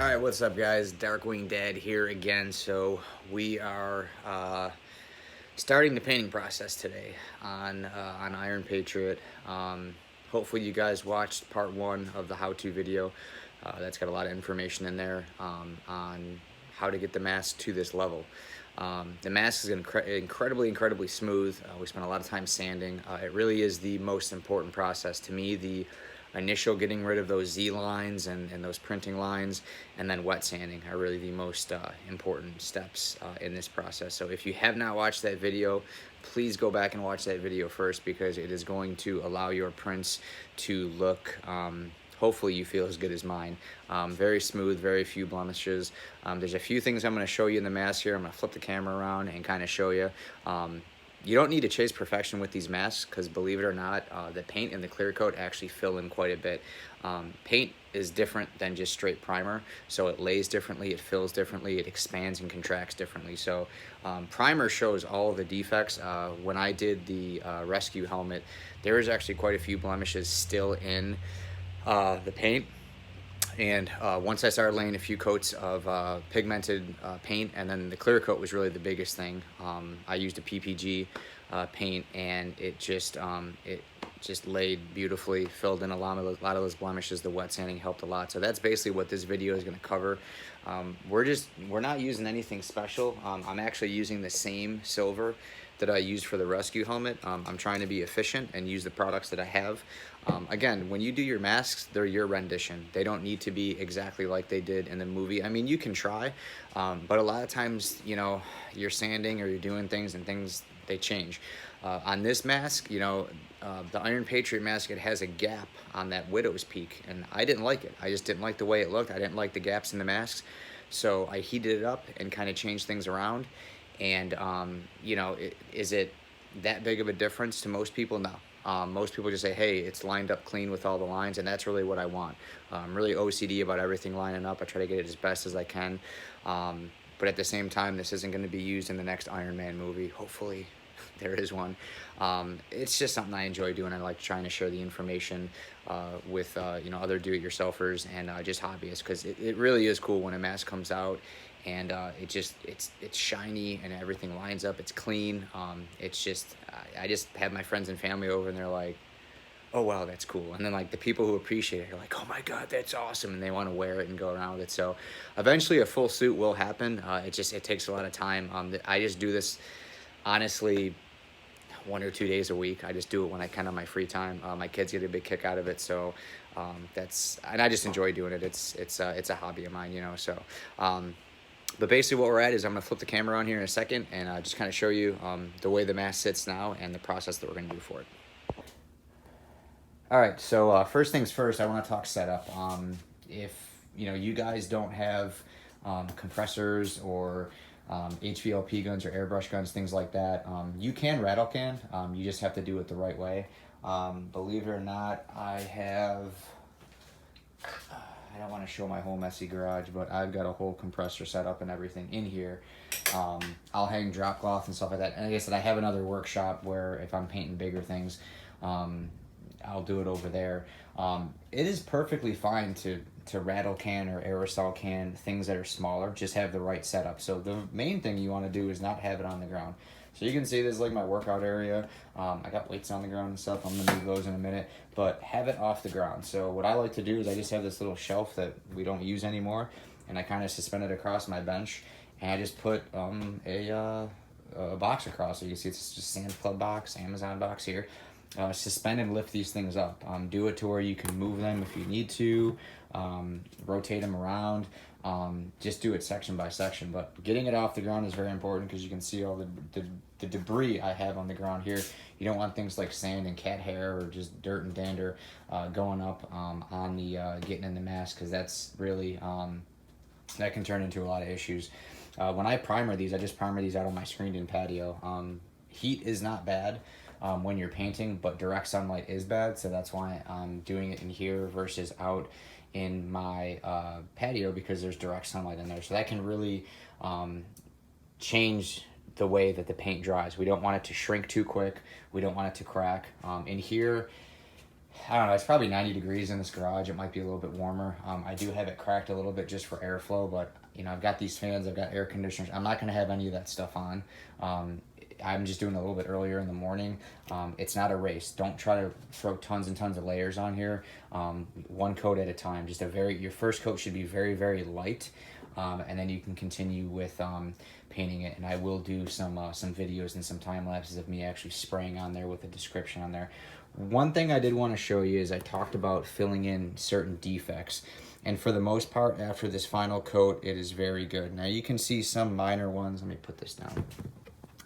Alright, what's up guys? Darkwing Dad here again. So we are starting the painting process today on Iron Patriot. Hopefully you guys watched part 1 of the how-to video. That's got a lot of information in there on how to get the mask to this level. The mask is incredibly smooth. We spent a lot of time sanding. It really is the most important process to me. The initial getting rid of those Z lines and those printing lines, and then wet sanding are really the most important steps in this process. So if you have not watched that video, please go back and watch that video first, because it is going to allow your prints to look hopefully you feel as good as mine. Very smooth, very few blemishes. There's a few things I'm going to show you in the mask here. I'm going to flip the camera around and kind of show you. You don't need to chase perfection with these masks, because believe it or not, the paint and the clear coat actually fill in quite a bit. Paint is different than just straight primer, so it lays differently, it fills differently, it expands and contracts differently. So primer shows all the defects. When I did the rescue helmet, there was actually quite a few blemishes still in the paint. And once I started laying a few coats of pigmented paint, and then the clear coat was really the biggest thing. I used a PPG paint, and it just laid beautifully, filled in a lot of those blemishes. The wet sanding helped a lot. So that's basically what this video is going to cover. We're not using anything special. I'm actually using the same silver that I used for the rescue helmet. I'm trying to be efficient and use the products that I have. Again, when you do your masks, they're your rendition. They don't need to be exactly like they did in the movie. I mean, you can try, but a lot of times, you know, you're sanding or you're doing things and things, they change. On this mask, you know, the Iron Patriot mask, it has a gap on that widow's peak, and I didn't like it. I just didn't like the way it looked. I didn't like the gaps in the masks, so I heated it up and kind of changed things around. And you know, is it that big of a difference to most people? No. Most people just say, hey, it's lined up clean with all the lines, and that's really what I want. I'm really OCD about everything lining up. I try to get it as best as I can. But at the same time, this isn't going to be used in the next Iron Man movie. Hopefully there is one. It's just something I enjoy doing. I like trying to share the information with you know, other do-it-yourselfers and just hobbyists, because it really is cool when a mask comes out and it's shiny and everything lines up. It's clean. It's just I just have my friends and family over, and they're like, oh wow, that's cool. And then like the people who appreciate it are like, oh my god, that's awesome, and they want to wear it and go around with it. So eventually a full suit will happen. It takes a lot of time. I just do this honestly 1 or 2 days a week. I just do it when I can on my free time. My kids get a big kick out of it, so and I just enjoy doing it. It's a hobby of mine, you know. So but basically what we're at is I'm going to flip the camera on here in a second and just kind of show you the way the mask sits now and the process that we're going to do for it. All right, so first things first, I want to talk setup. If you know, you guys don't have compressors or HVLP guns or airbrush guns, things like that, you can rattle can. You just have to do it the right way. Believe it or not, I don't want to show my whole messy garage, but I've got a whole compressor set up and everything in here. I'll hang drop cloth and stuff like that. And like I said, I have another workshop where if I'm painting bigger things, I'll do it over there. It is perfectly fine to rattle can or aerosol can things that are smaller. Just have the right setup. So the main thing you want to do is not have it on the ground. So you can see this is like my workout area. I got weights on the ground and stuff. I'm gonna move those in a minute, but have it off the ground. So what I like to do is I just have this little shelf that we don't use anymore, and I kind of suspend it across my bench, and I just put a box across. So you can see it's just Sam's Club box, Amazon box here. Suspend and lift these things up. Do it to where you can move them if you need to, rotate them around. Just do it section by section, but getting it off the ground is very important, because you can see all the debris I have on the ground here. You don't want things like sand and cat hair or just dirt and dander going up on the getting in the mask, because that's really that can turn into a lot of issues. When I primer these, I just primer these out on my screened-in patio. Heat is not bad when you're painting, but direct sunlight is bad, so that's why I'm doing it in here versus out in my patio, because there's direct sunlight in there. So that can really change the way that the paint dries. We don't want it to shrink too quick. We don't want it to crack. In here, I don't know, it's probably 90 degrees in this garage. It might be a little bit warmer. I do have it cracked a little bit just for airflow, but you know, I've got these fans, I've got air conditioners. I'm not gonna have any of that stuff on. I'm just doing it a little bit earlier in the morning. It's not a race. Don't try to throw tons and tons of layers on here. One coat at a time. Just your first coat should be very, very light. And then you can continue with painting it. And I will do some videos and some time lapses of me actually spraying on there with a description on there. One thing I did want to show you is I talked about filling in certain defects. And for the most part, after this final coat, it is very good. Now you can see some minor ones. Let me put this down.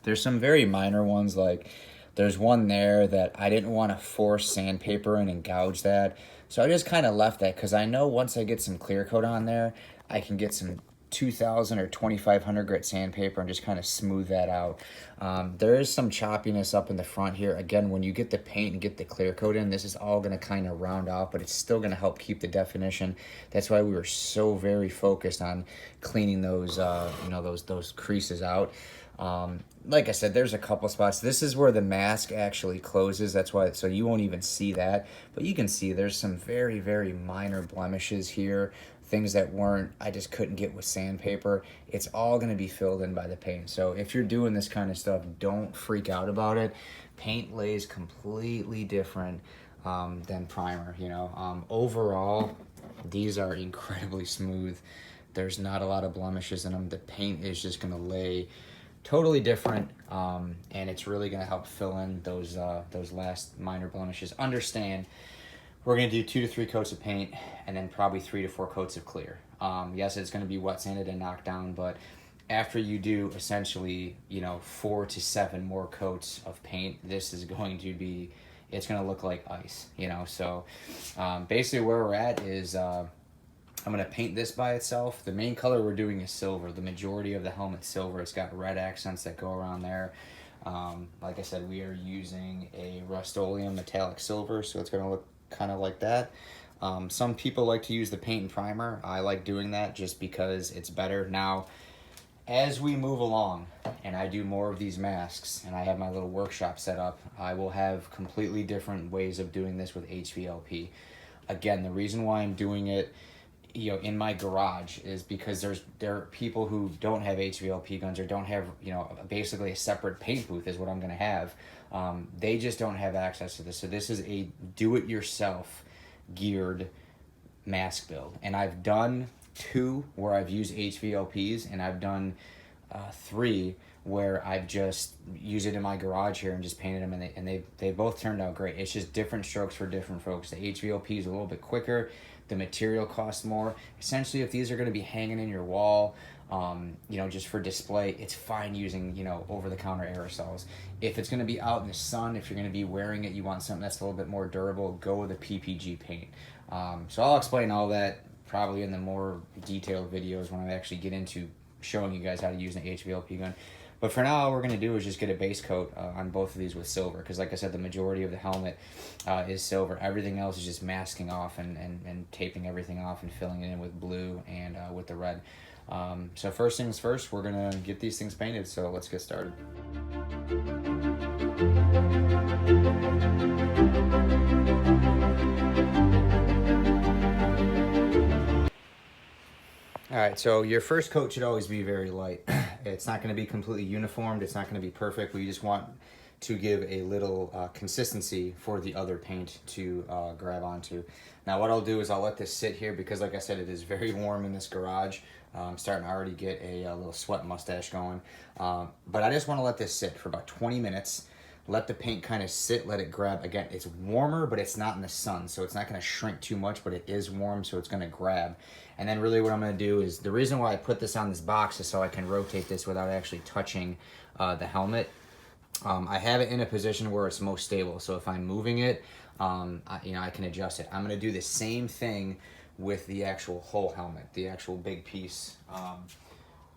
There's some very minor ones, like there's one there that I didn't want to force sandpaper in and gouge that. So I just kind of left that because I know once I get some clear coat on there, I can get some 2000 or 2500 grit sandpaper and just kind of smooth that out. There is some choppiness up in the front here. Again, when you get the paint and get the clear coat in, this is all going to kind of round off, but it's still going to help keep the definition. That's why we were so very focused on cleaning those, you know, those creases out. Like I said, there's a couple spots. This is where the mask actually closes. That's why, so you won't even see that. But you can see there's some very, very minor blemishes here. Things that I just couldn't get with sandpaper. It's all going to be filled in by the paint. So if you're doing this kind of stuff, don't freak out about it. Paint lays completely different than primer, you know. Overall, these are incredibly smooth. There's not a lot of blemishes in them. The paint is just going to lay totally different, and it's really going to help fill in those last minor blemishes. Understand, we're going to do 2 to 3 coats of paint and then probably 3 to 4 coats of clear. Yes, it's going to be wet sanded and knocked down, but after you do essentially, you know, 4 to 7 more coats of paint, this is going to be, it's going to look like ice, you know. So basically where we're at is I'm going to paint this by itself. The main color we're doing is silver. The majority of the helmet's silver. It's got red accents that go around there. Like I said, we are using a Rust-Oleum metallic silver, so it's going to look kind of like that. Some people like to use the paint and primer. I like doing that just because it's better. Now, as we move along and I do more of these masks and I have my little workshop set up, I will have completely different ways of doing this with HVLP. Again, the reason why I'm doing it, you know, in my garage is because there are people who don't have HVLP guns or don't have, you know, basically a separate paint booth is what I'm going to have. They just don't have access to this. So this is a do-it-yourself geared mask build. And I've done 2 where I've used HVLPs, and I've done 3 where I've just used it in my garage here and just painted them, and they both turned out great. It's just different strokes for different folks. The HVLP is a little bit quicker. The material costs more. Essentially, if these are going to be hanging in your wall, you know, just for display, it's fine using, you know, over-the-counter aerosols. If it's going to be out in the sun, if you're going to be wearing it, you want something that's a little bit more durable, go with a PPG paint. So I'll explain all that probably in the more detailed videos when I actually get into showing you guys how to use an HVLP gun. But for now, all we're going to do is just get a base coat on both of these with silver, because like I said, the majority of the helmet is silver. Everything else is just masking off and taping everything off and filling it in with blue and with the red. So first things first, we're going to get these things painted, so let's get started. All right, so your first coat should always be very light. It's not going to be completely uniformed. It's not going to be perfect. We just want to give a little consistency for the other paint to grab onto. Now what I'll do is I'll let this sit here because, like I said, it is very warm in this garage. I'm starting to already get a little sweat mustache going. But I just want to let this sit for about 20 minutes. Let the paint kind of sit, let it grab. Again, it's warmer, but it's not in the sun, so it's not going to shrink too much, but it is warm, so it's going to grab. And then really what I'm going to do is, the reason why I put this on this box is so I can rotate this without actually touching the helmet. I have it in a position where it's most stable, so if I'm moving it, I can adjust it. I'm going to do the same thing with the actual whole helmet, the actual big piece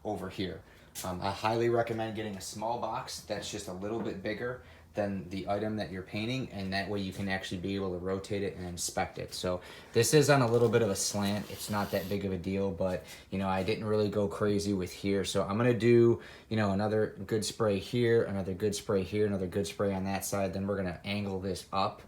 over here. I highly recommend getting a small box that's just a little bit bigger than the item that you're painting, and that way you can actually be able to rotate it and inspect it. So this is on a little bit of a slant. It's not that big of a deal, but I didn't really go crazy with here. So I'm gonna do another good spray here, another good spray here, another good spray on that side. Then we're gonna angle this up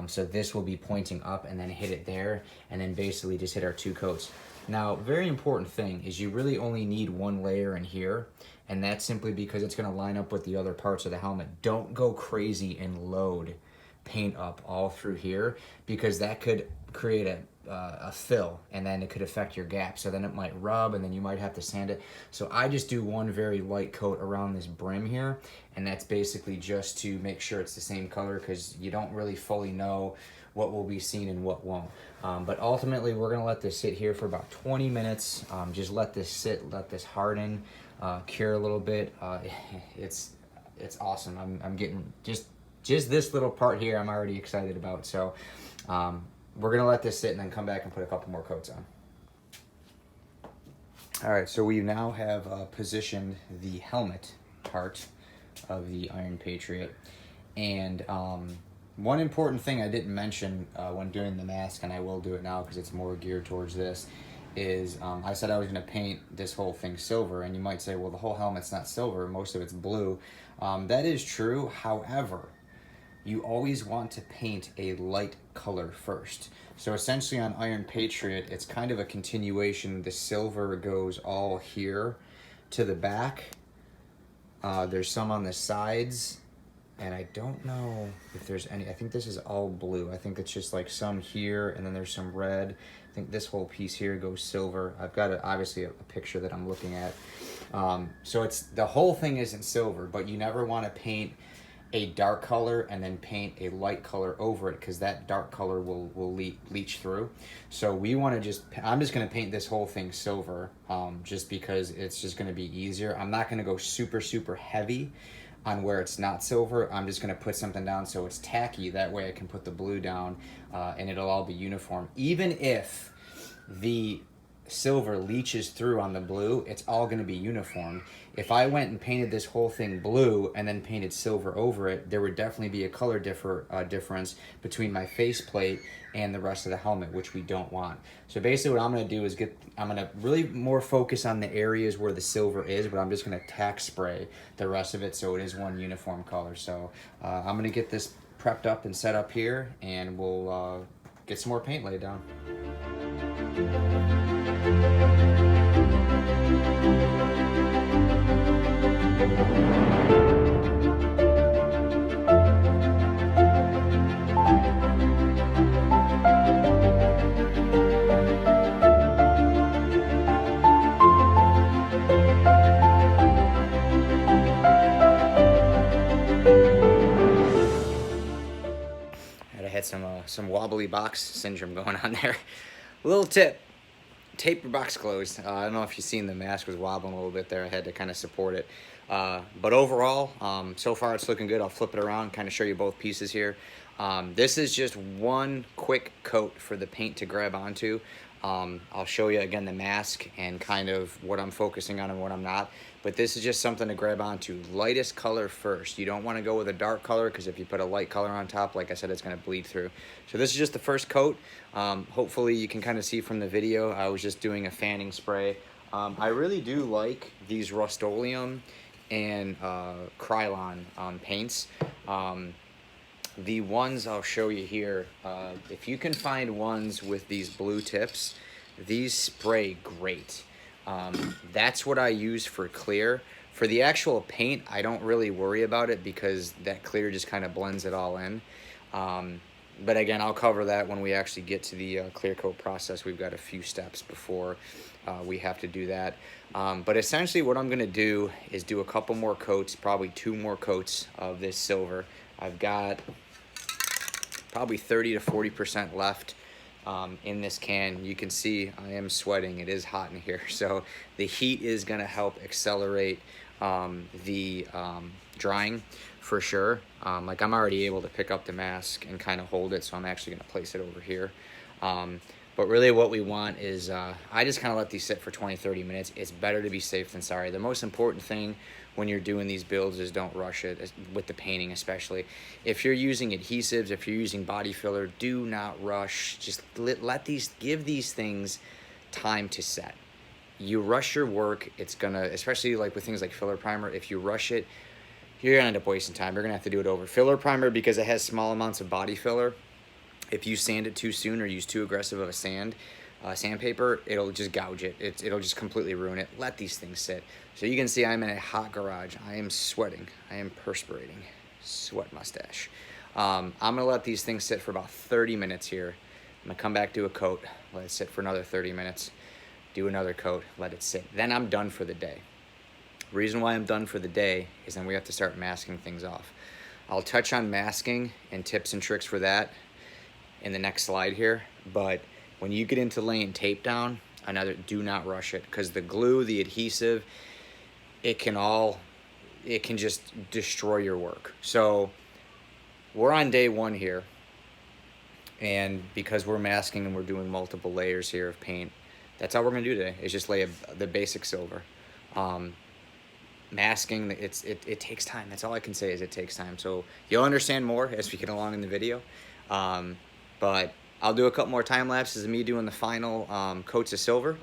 So this will be pointing up and then hit it there, and then basically just hit our 2 coats. Now, very important thing is you really only need 1 layer in here, and that's simply because it's gonna line up with the other parts of the helmet. Don't go crazy and load paint up all through here, because that could create a fill, and then it could affect your gap. So then it might rub, and then you might have to sand it. So I just do 1 very light coat around this brim here, and that's basically just to make sure it's the same color, because you don't really fully know what will be seen and what won't. But ultimately, we're gonna let this sit here for about 20 minutes. Just let this sit, let this harden, cure a little bit. It's awesome. I'm getting just this little part here I'm already excited about. So we're gonna let this sit and then come back and put a couple more coats on. All right, so we now have positioned the helmet part of the Iron Patriot. And one important thing I didn't mention when doing the mask, and I will do it now because it's more geared towards this, is I said I was gonna paint this whole thing silver, and you might say, well, the whole helmet's not silver, most of it's blue. That is true, however, you always want to paint a light color first. So essentially on Iron Patriot, it's kind of a continuation. The silver goes all here to the back. There's some on the sides, and I don't know if there's any. I think this is all blue. I think it's just like some here, and then there's some red. I think this whole piece here goes silver. I've got obviously a picture that I'm looking at. So it's the whole thing isn't silver, but you never want to paint a dark color and then paint a light color over it, because that dark color will leach through. So we want to I'm just going to paint this whole thing silver, just because it's just going to be easier. I'm not going to go super heavy on where it's not silver. I'm just going to put something down so it's tacky. That way I can put the blue down and it'll all be uniform. Even if the silver leaches through on the blue, it's all going to be uniform. If I went and painted this whole thing blue and then painted silver over it, there would definitely be a color difference between my faceplate and the rest of the helmet, which we don't want. So basically what I'm going to do is I'm going to really more focus on the areas where the silver is, but I'm just going to tack spray the rest of it so it is one uniform color. So I'm going to get this prepped up and set up here, and we'll get some more paint laid down. I had some wobbly box syndrome going on there. Little tip: tape your box closed. I don't know if you've seen the mask was wobbling a little bit there. I had to kind of support it. But overall, so far it's looking good. I'll flip it around, kind of show you both pieces here. This is just one quick coat for the paint to grab onto. I'll show you again the mask and kind of what I'm focusing on and what I'm not. But this is just something to grab onto. Lightest color first. You don't want to go with a dark color, because if you put a light color on top, like I said, it's going to bleed through. So this is just the first coat. Hopefully you can kind of see from the video, I was just doing a fanning spray. I really do like these Rust-Oleum and Krylon paints. The ones I'll show you here, if you can find ones with these blue tips, these spray great. That's what I use for clear. For the actual paint, I don't really worry about it, because that clear just kind of blends it all in. But again, I'll cover that when we actually get to the clear coat process. We've got a few steps before we have to do that. But essentially what I'm going to do is do a couple more coats, probably 2 more coats of this silver. I've got probably 30 to 40% left in this can. You can see I am sweating. It is hot in here. So the heat is going to help accelerate the drying for sure. Like I'm already able to pick up the mask and kind of hold it, so I'm actually going to place it over here. But really what we want is, I just kind of let these sit for 20-30 minutes. It's better to be safe than sorry. The most important thing when you're doing these builds is don't rush it, with the painting especially. If you're using adhesives, if you're using body filler, do not rush. Just give these things time to set. You rush your work, it's gonna, especially like with things like filler primer, if you rush it, you're gonna end up wasting time. You're gonna have to do it over. Filler primer, because it has small amounts of body filler, If you sand it too soon or use too aggressive of a sandpaper, it'll just gouge it. It'll just completely ruin it. Let these things sit. So you can see I'm in a hot garage. I am sweating. I am perspirating. Sweat mustache. I'm gonna let these things sit for about 30 minutes here. I'm gonna come back, do a coat, let it sit for another 30 minutes, do another coat, let it sit. Then I'm done for the day. Reason why I'm done for the day is then we have to start masking things off. I'll touch on masking and tips and tricks for that in the next slide here, but when you get into laying tape down, do not rush it, because the glue, the adhesive, it can just destroy your work. So we're on day one here, and because we're masking and we're doing multiple layers here of paint, that's all we're gonna do today, is just lay the basic silver. Masking, it takes time. That's all I can say, is it takes time. So you'll understand more as we get along in the video. But I'll do a couple more time lapses of me doing the final coats of silver,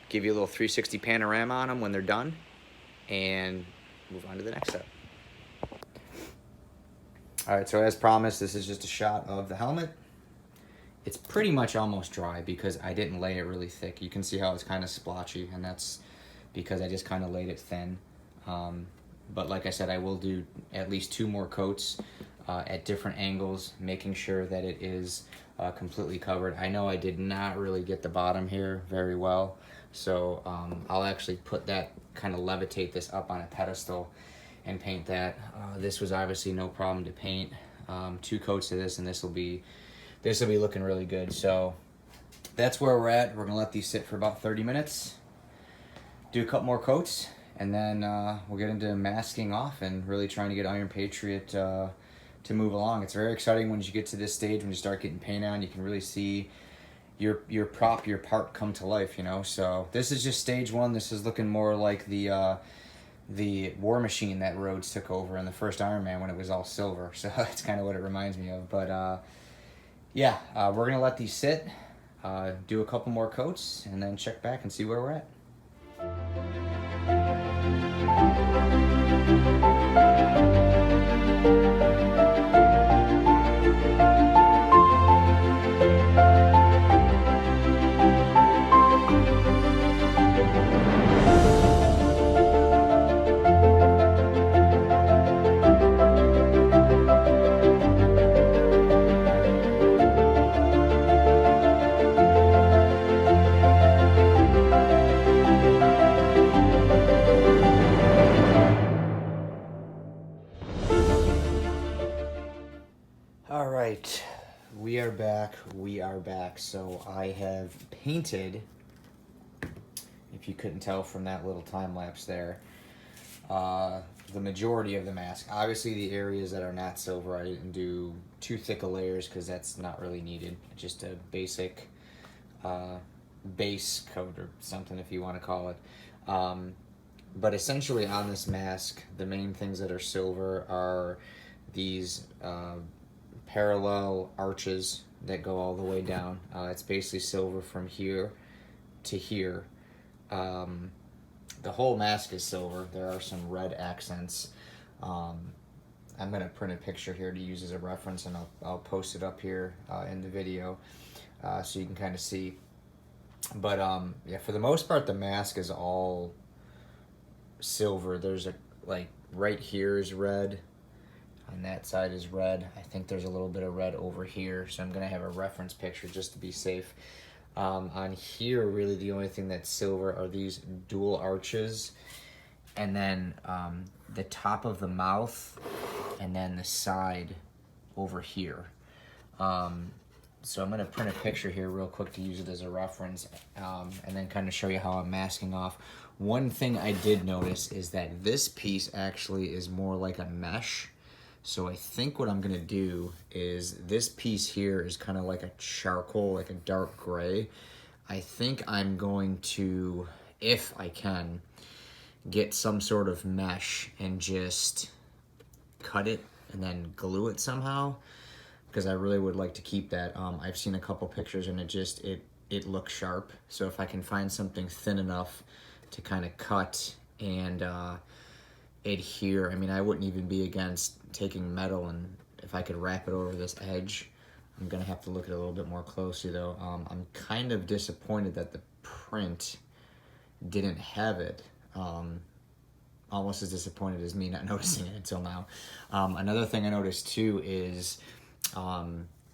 give you a little 360 panorama on them when they're done, and move on to the next step. All right, so as promised, this is just a shot of the helmet. It's pretty much almost dry because I didn't lay it really thick. You can see how it's kind of splotchy, and that's because I just kind of laid it thin. But like I said, I will do at least 2 more coats at different angles, making sure that it is completely covered. I know I did not really get the bottom here very well, so I'll actually put that, kind of levitate this up on a pedestal and paint that. This was obviously no problem to paint. 2 coats of this, and this will be looking really good. So that's where we're at. We're gonna let these sit for about 30 minutes, do a couple more coats, and then we'll get into masking off and really trying to get Iron Patriot to move along. It's very exciting when you get to this stage, when you start getting paint on, you can really see your part come to life, you know. So this is just stage 1. This is looking more like the War Machine that Rhodes took over in the first Iron Man when it was all silver. So that's kind of what it reminds me of. But yeah, we're gonna let these sit, do a couple more coats, and then check back and see where we're at. All right, we are back. So I have painted, if you couldn't tell from that little time lapse there, the majority of the mask. Obviously the areas that are not silver, I didn't do too thick of layers because that's not really needed. Just a basic base coat or something, if you want to call it. But essentially on this mask, the main things that are silver are these parallel arches that go all the way down. It's basically silver from here to here. The whole mask is silver. There are some red accents. I'm gonna print a picture here to use as a reference, and I'll post it up here in the video so you can kind of see. But yeah, for the most part, the mask is all silver. There's like right here is red. On that side is red. I think there's a little bit of red over here, so I'm gonna have a reference picture just to be safe. On here, really the only thing that's silver are these dual arches, and then the top of the mouth, and then the side over here. So I'm gonna print a picture here real quick to use it as a reference, and then kind of show you how I'm masking off. One thing I did notice is that this piece actually is more like a mesh. So I think what I'm gonna do is, this piece here is kind of like a charcoal, like a dark gray. I think I'm going to, if I can, get some sort of mesh and just cut it and then glue it somehow, because I really would like to keep that. I've seen a couple pictures and it looks sharp. So if I can find something thin enough to kind of cut and adhere, I mean, I wouldn't even be against taking metal, and if I could wrap it over this edge, I'm gonna have to look at it a little bit more closely though. I'm kind of disappointed that the print didn't have it. Almost as disappointed as me not noticing it until now. Another thing I noticed too is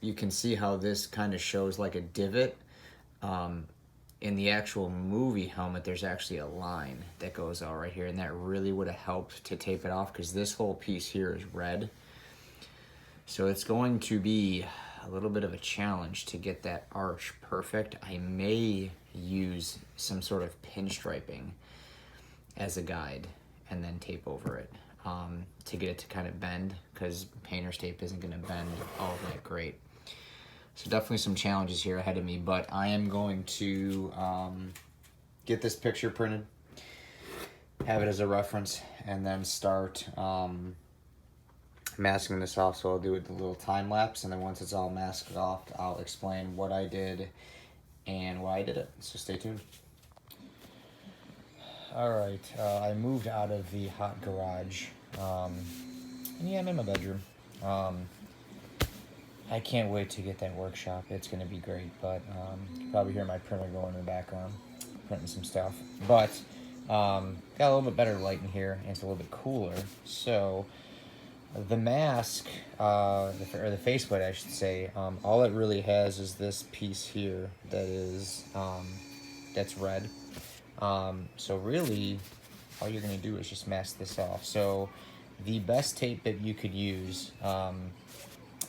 you can see how this kind of shows like a divot. In the actual movie helmet, there's actually a line that goes out right here, and that really would have helped to tape it off because this whole piece here is red. So it's going to be a little bit of a challenge to get that arch perfect. I may use some sort of pinstriping as a guide and then tape over it to get it to kind of bend, because painter's tape isn't going to bend all that great. So definitely some challenges here ahead of me, but I am going to get this picture printed, have it as a reference, and then start masking this off. So I'll do it the little time lapse, and then once it's all masked off, I'll explain what I did and why I did it. So stay tuned. All right, I moved out of the hot garage, and yeah, I'm in my bedroom. I can't wait to get that workshop. It's going to be great, but you can probably hear my printer going in the background, printing some stuff. But got a little bit better light in here, and it's a little bit cooler. So the mask, or the faceplate, I should say, all it really has is this piece here that is that's red. So really, all you're going to do is just mask this off. So the best tape that you could use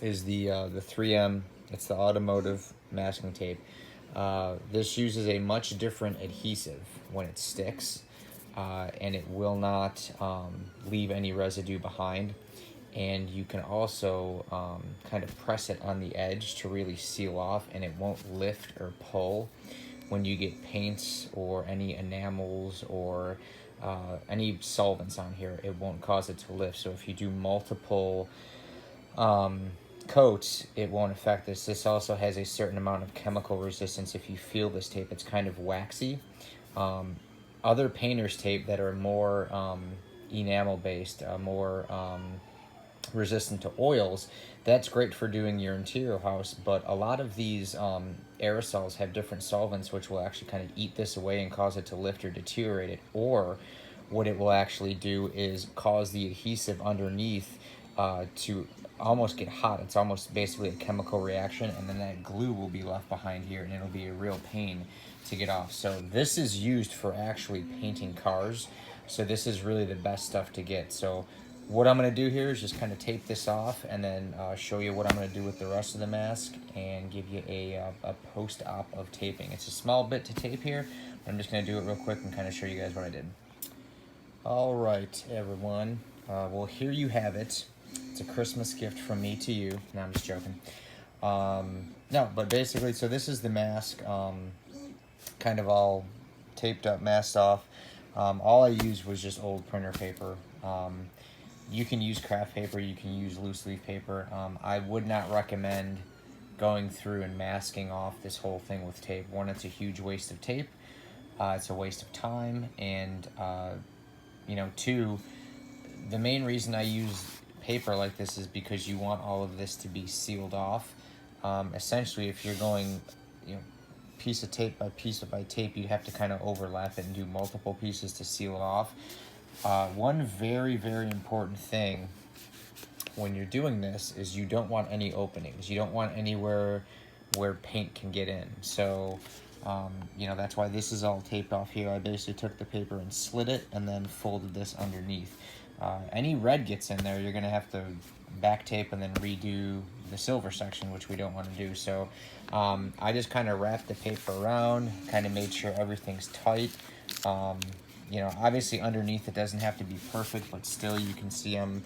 is the 3M. It's the automotive masking tape. This uses a much different adhesive when it sticks, and it will not leave any residue behind. And you can also kind of press it on the edge to really seal off, and it won't lift or pull when you get paints or any enamels or any solvents on here. It won't cause it to lift. So if you do multiple coats, it won't affect this. This also has a certain amount of chemical resistance. If you feel this tape, it's kind of waxy. Other painters' tape that are more enamel based, more resistant to oils, that's great for doing your interior house, but a lot of these aerosols have different solvents which will actually kind of eat this away and cause it to lift or deteriorate it, or what it will actually do is cause the adhesive underneath to almost get hot. It's almost basically a chemical reaction, and then that glue will be left behind here, and it'll be a real pain to get off. So this is used for actually painting cars, so this is really the best stuff to get. So what I'm going to do here is just kind of tape this off, and then show you what I'm going to do with the rest of the mask and give you a post-op of taping. It's a small bit to tape here, but I'm just going to do it real quick and kind of show you guys what I did. All right, everyone. Well, here you have it. It's a Christmas gift from me to you. No, I'm just joking. No, but basically, so this is the mask, kind of all taped up, masked off. All I used was just old printer paper. You can use craft paper, you can use loose leaf paper. I would not recommend going through and masking off this whole thing with tape. One, it's a huge waste of tape. It's a waste of time. And, you know, two, the main reason I use paper like this is because you want all of this to be sealed off. Essentially, if you're going, you know, piece of tape by piece by tape, you have to kind of overlap it and do multiple pieces to seal it off. One very, very important thing when you're doing this is you don't want any openings. You don't want anywhere where paint can get in. So, you know, that's why this is all taped off here. I basically took the paper and slit it and then folded this underneath. Any red gets in there, you're going to have to back tape and then redo the silver section, which we don't want to do. So I just kind of wrapped the paper around, kind of made sure everything's tight. You know, obviously underneath it doesn't have to be perfect, but still you can see I'm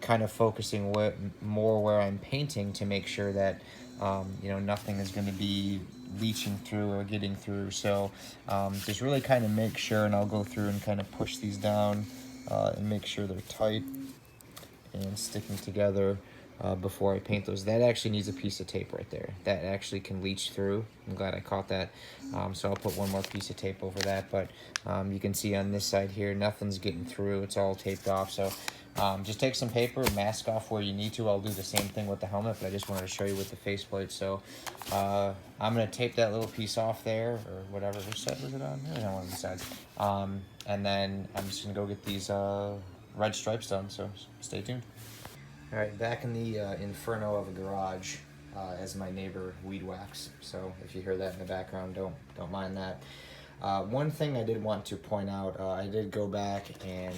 kind of focusing more where I'm painting to make sure that, you know, nothing is going to be leaching through or getting through. So just really kind of make sure, and I'll go through and kind of push these down and make sure they're tight and sticking together before I paint those. That actually needs a piece of tape right there. That actually can leach through. I'm glad I caught that. So I'll put one more piece of tape over that, but you can see on this side here, nothing's getting through. It's all taped off. So Just take some paper, mask off where you need to. I'll do the same thing with the helmet, but I just wanted to show you with the faceplate. So I'm going to tape that little piece off there, or whatever. Which side was it on? It was on one of the sides. And then I'm just going to go get these red stripes done, so stay tuned. All right, back in the inferno of a garage as my neighbor weed whacks. So if you hear that in the background, don't mind that. One thing I did want to point out, I did go back and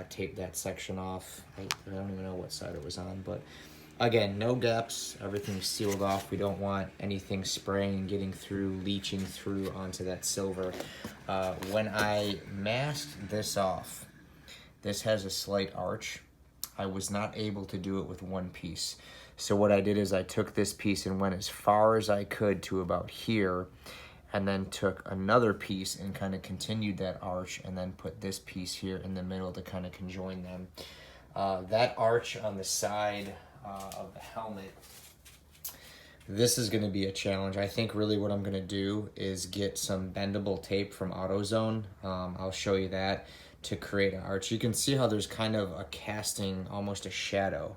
tape that section off. I don't even know what side it was on, but again, no gaps, everything's sealed off. We don't want anything spraying, getting through, leaching through onto that silver. When I masked this off, this has a slight arch. I was not able to do it with one piece. So what I did is I took this piece and went as far as I could to about here, and then took another piece and kind of continued that arch, and then put this piece here in the middle to kind of conjoin them. That arch on the side of the helmet, this is going to be a challenge. I think really what I'm going to do is get some bendable tape from AutoZone. I'll show you that to create an arch. You can see how there's kind of a casting, almost a shadow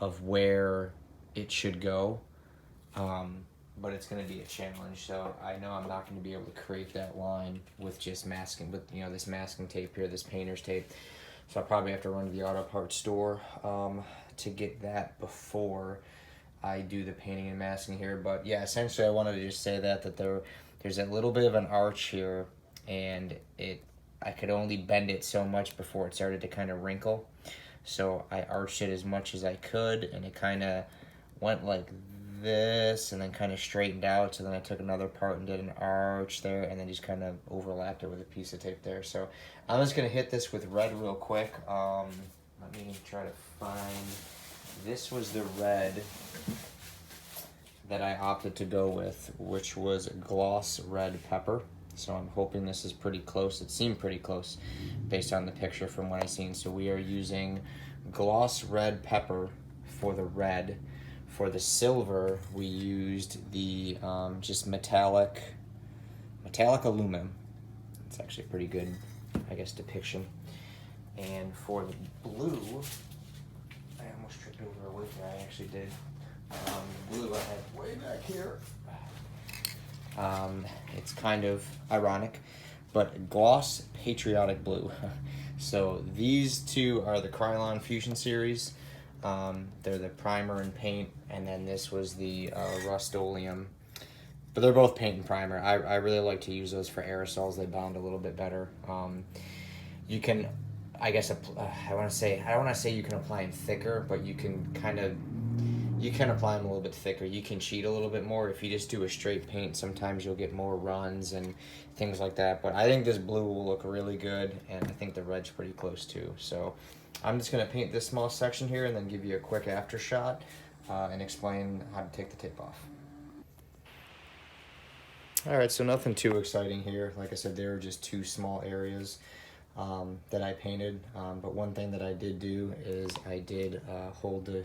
of where it should go. But it's going to be a challenge, so I know I'm not going to be able to create that line with just masking, with this masking tape here, this painter's tape. So I'll probably have to run to the auto parts store to get that before I do the painting and masking here. But yeah, essentially I wanted to just say that there's a little bit of an arch here, and I could only bend it so much before it started to kind of wrinkle. So I arched it as much as I could, and it kind of went like this and then kind of straightened out. So then I took another part and did an arch there, and then just kind of overlapped it with a piece of tape there. So I'm just going to hit this with red real quick. Let me try to find, this was the red that I opted to go with, which was gloss red pepper. So I'm hoping this is pretty close. It seemed pretty close based on the picture from what I seen. So we are using gloss red pepper for the red. For the silver, we used the just metallic aluminum. It's actually a pretty good, I guess, depiction. And for the blue, I almost tripped over a weight there. I actually did. Blue I had way back here. It's kind of ironic, but gloss patriotic blue. So these two are the Krylon Fusion series. They're the primer and paint, and then this was the Rust-Oleum. But they're both paint and primer. I really like to use those for aerosols. They bond a little bit better. You can, I guess, I don't want to say you can apply them thicker, but you can apply them a little bit thicker. You can cheat a little bit more. If you just do a straight paint, sometimes you'll get more runs and things like that. But I think this blue will look really good, and I think the red's pretty close too. So I'm just going to paint this small section here and then give you a quick after shot and explain how to take the tape off. Alright, so nothing too exciting here. Like I said, there are just two small areas that I painted. But one thing that I did do is I did hold the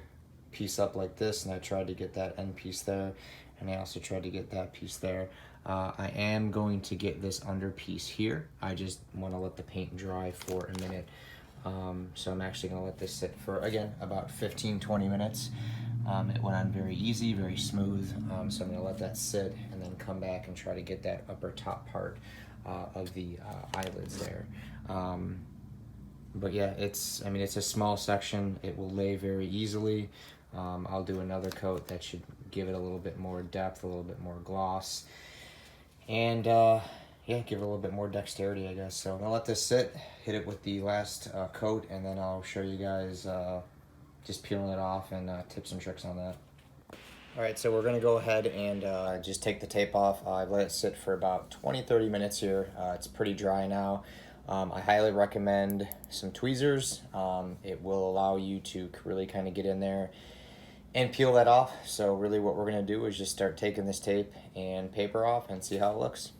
piece up like this, and I tried to get that end piece there, and I also tried to get that piece there. I am going to get this under piece here. I just want to let the paint dry for a minute. So I'm actually going to let this sit for, again, about 15-20 minutes. It went on very easy, very smooth, so I'm going to let that sit and then come back and try to get that upper top part of the eyelids there. But yeah, it's a small section. It will lay very easily. I'll do another coat that should give it a little bit more depth, a little bit more gloss, and yeah, give it a little bit more dexterity, I guess. So I'm gonna let this sit, hit it with the last coat, and then I'll show you guys just peeling it off and tips and tricks on that. Alright, so we're gonna go ahead and just take the tape off. I've let it sit for about 20-30 minutes here. It's pretty dry now. I highly recommend some tweezers. It will allow you to really kind of get in there and peel that off. So really what we're gonna do is just start taking this tape and paper off and see how it looks.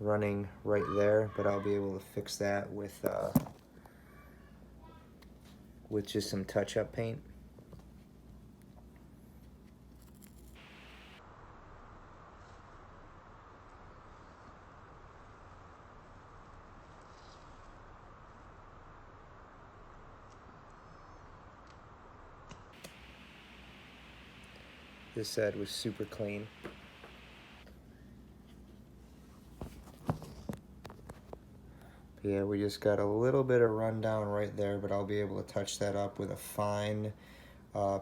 running right there, but I'll be able to fix that with just some touch-up paint. This side was super clean. But yeah, we just got a little bit of rundown right there, but I'll be able to touch that up with a fine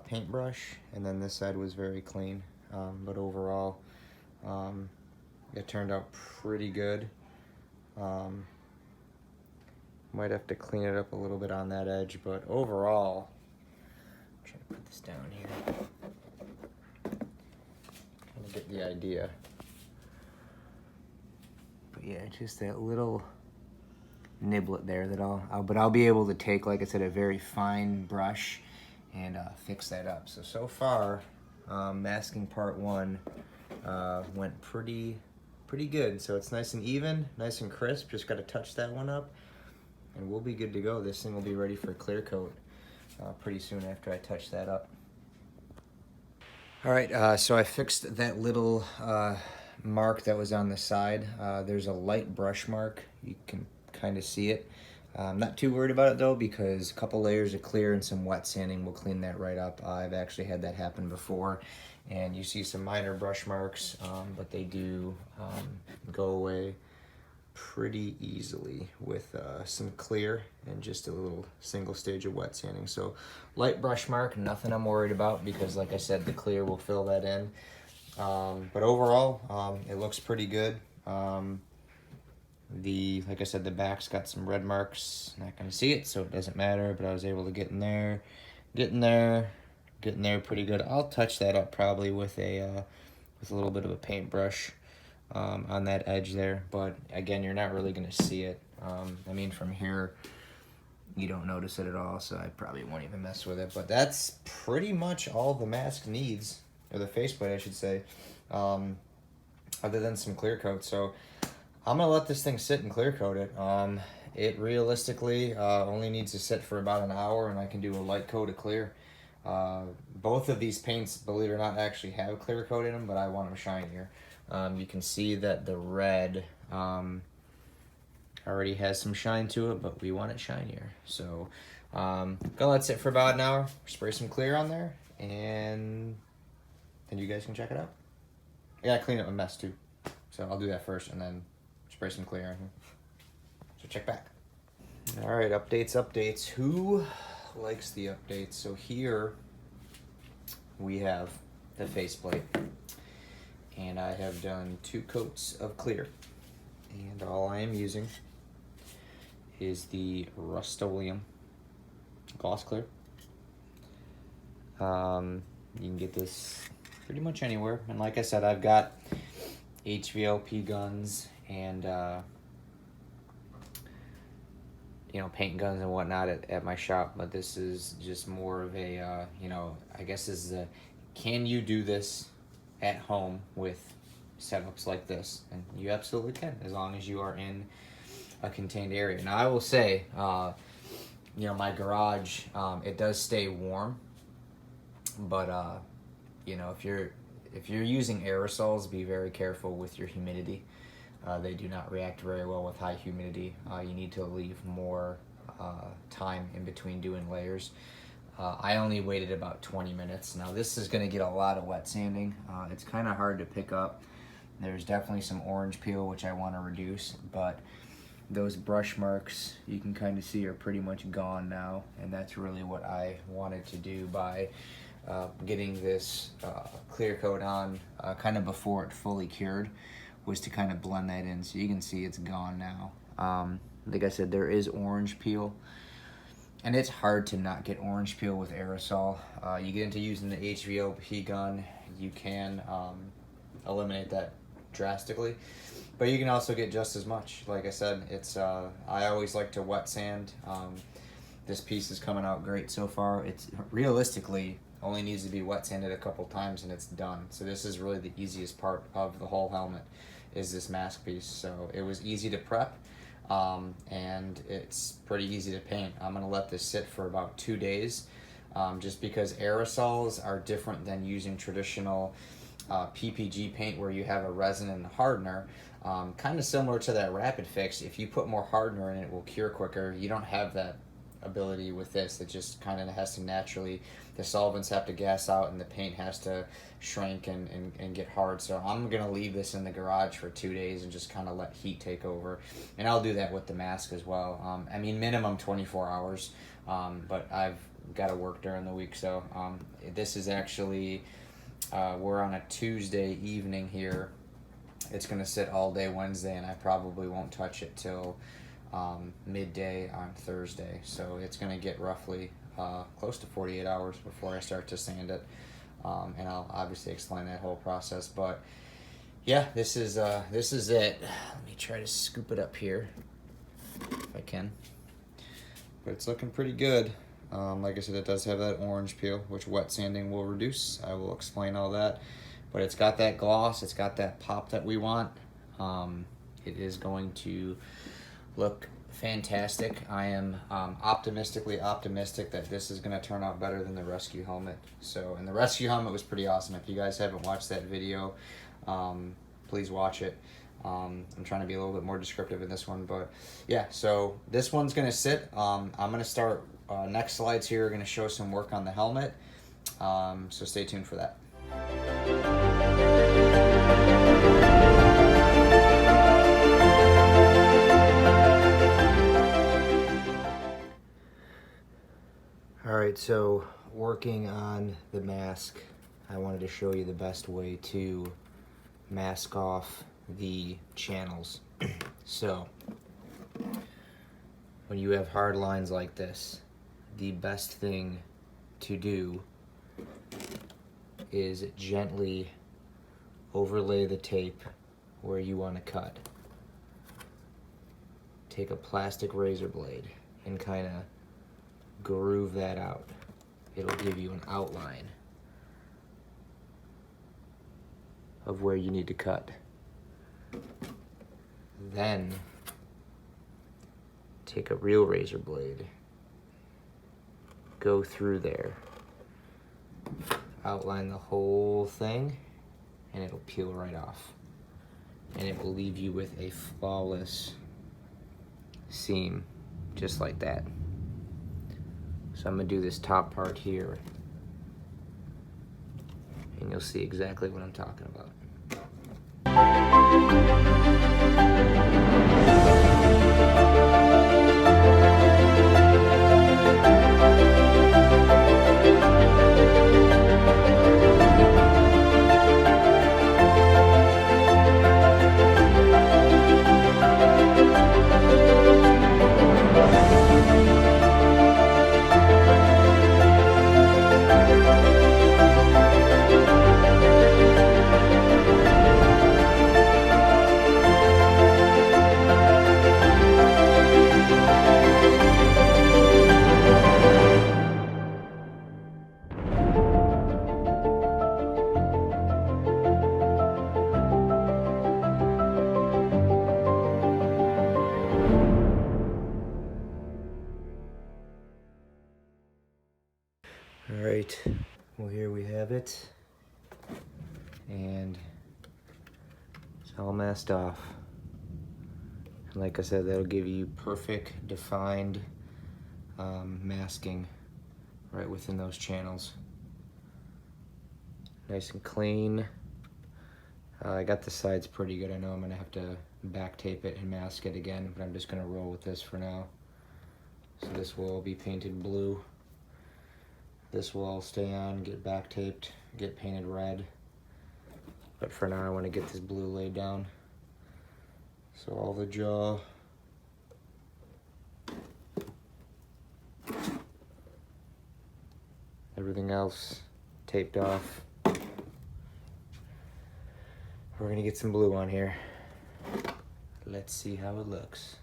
paintbrush. And then this side was very clean. But overall, it turned out pretty good. Might have to clean it up a little bit on that edge, but overall, I'm trying to put this down here. Kind of get the idea. But yeah, just that little niblet there that I'll be able to take, like I said, a very fine brush and fix that up. So far, masking part 1 went pretty good. So it's nice and even, nice and crisp. Just got to touch that one up, and we'll be good to go. This thing will be ready for a clear coat pretty soon after I touch that up. All right, so I fixed that little mark that was on the side. There's a light brush mark. You can kind of see it. I'm not too worried about it though, because a couple layers of clear and some wet sanding will clean that right up. I've actually had that happen before, and you see some minor brush marks, but they do go away pretty easily with some clear and just a little single stage of wet sanding. So light brush mark, nothing I'm worried about, because like I said, the clear will fill that in. But overall, it looks pretty good. Like I said, the back's got some red marks. Not gonna see it, so it doesn't matter, but I was able to get in there pretty good. I'll touch that up probably with a little bit of a paintbrush on that edge there, but again, you're not really gonna see it. I mean, from here, you don't notice it at all, so I probably won't even mess with it. But that's pretty much all the mask needs, or the faceplate, I should say, other than some clear coat. So I'm gonna let this thing sit and clear coat it. It realistically only needs to sit for about an hour, and I can do a light coat of clear. Both of these paints, believe it or not, actually have clear coat in them, but I want them shinier. You can see that the red already has some shine to it, but we want it shinier. So gonna let it sit for about an hour, spray some clear on there, and then you guys can check it out. I gotta clean up my mess too, so I'll do that first and then spray some clear on here. So check back. All right, updates. Who likes the updates? So here we have the faceplate, and I have done 2 coats of clear, and all I am using is the Rust-Oleum gloss clear. You can get this pretty much anywhere, and like I said, I've got HVLP guns and paint guns and whatnot at my shop, but this is just more of a I guess this is a, can you do this at home with setups like this? And you absolutely can, as long as you are in a contained area. Now I will say, my garage, it does stay warm, but if you're using aerosols, be very careful with your humidity. They do not react very well with high humidity. You need to leave more time in between doing layers. I only waited about 20 minutes. Now this is going to get a lot of wet sanding. It's kind of hard to pick up. There's definitely some orange peel, which I want to reduce, but those brush marks you can kind of see are pretty much gone now, and that's really what I wanted to do by getting this clear coat on kind of before it fully cured, was to kind of blend that in. So you can see it's gone now. Like I said, there is orange peel, and it's hard to not get orange peel with aerosol. You get into using the HVLP gun, you can eliminate that drastically, but you can also get just as much. Like I said, it's I always like to wet sand. This piece is coming out great so far. It's realistically only needs to be wet sanded a couple times and it's done. So this is really the easiest part of the whole helmet, is this mask piece. So it was easy to prep, and it's pretty easy to paint. I'm gonna let this sit for about 2 days, just because aerosols are different than using traditional PPG paint where you have a resin and a hardener. Kind of similar to that rapid fix. If you put more hardener in, it will cure quicker. You don't have that ability with this. It just kind of has to naturally, the solvents have to gas out and the paint has to shrink and get hard. So I'm gonna leave this in the garage for 2 days and just kind of let heat take over, and I'll do that with the mask as well. I mean, minimum 24 hours, but I've got to work during the week. So this is actually, we're on a Tuesday evening here. It's gonna sit all day Wednesday, and I probably won't touch it till midday on Thursday. So it's gonna get roughly close to 48 hours before I start to sand it, and I'll obviously explain that whole process. But yeah, this is it. Let me try to scoop it up here if I can. But it's looking pretty good. Like I said, it does have that orange peel, which wet sanding will reduce. I will explain all that. But it's got that gloss, it's got that pop that we want. It is going to look fantastic. I am optimistically optimistic that this is going to turn out better than the rescue helmet. So, and the rescue helmet was pretty awesome. If you guys haven't watched that video, please watch it. I'm trying to be a little bit more descriptive in this one, but yeah, so this one's going to sit. I'm going to start, next slides here are going to show some work on the helmet. So stay tuned for that. Alright, so working on the mask, I wanted to show you the best way to mask off the channels. So, when you have hard lines like this, the best thing to do is gently overlay the tape where you want to cut. Take a plastic razor blade and kind of groove that out. It'll give you an outline of where you need to cut. Then take a real razor blade, go through there, outline the whole thing, and it'll peel right off. And it will leave you with a flawless seam, just like that. So I'm gonna do this top part here, and you'll see exactly what I'm talking about. Alright, well here we have it, and it's all masked off. And like I said, that'll give you perfect defined masking right within those channels. Nice and clean. I got the sides pretty good. I know I'm gonna have to back tape it and mask it again, but I'm just gonna roll with this for now. So this will all be painted blue. This will all stay on, get back taped, get painted red. But for now I want to get this blue laid down. So all the jaw, everything else taped off. We're gonna get some blue on here. Let's see how it looks.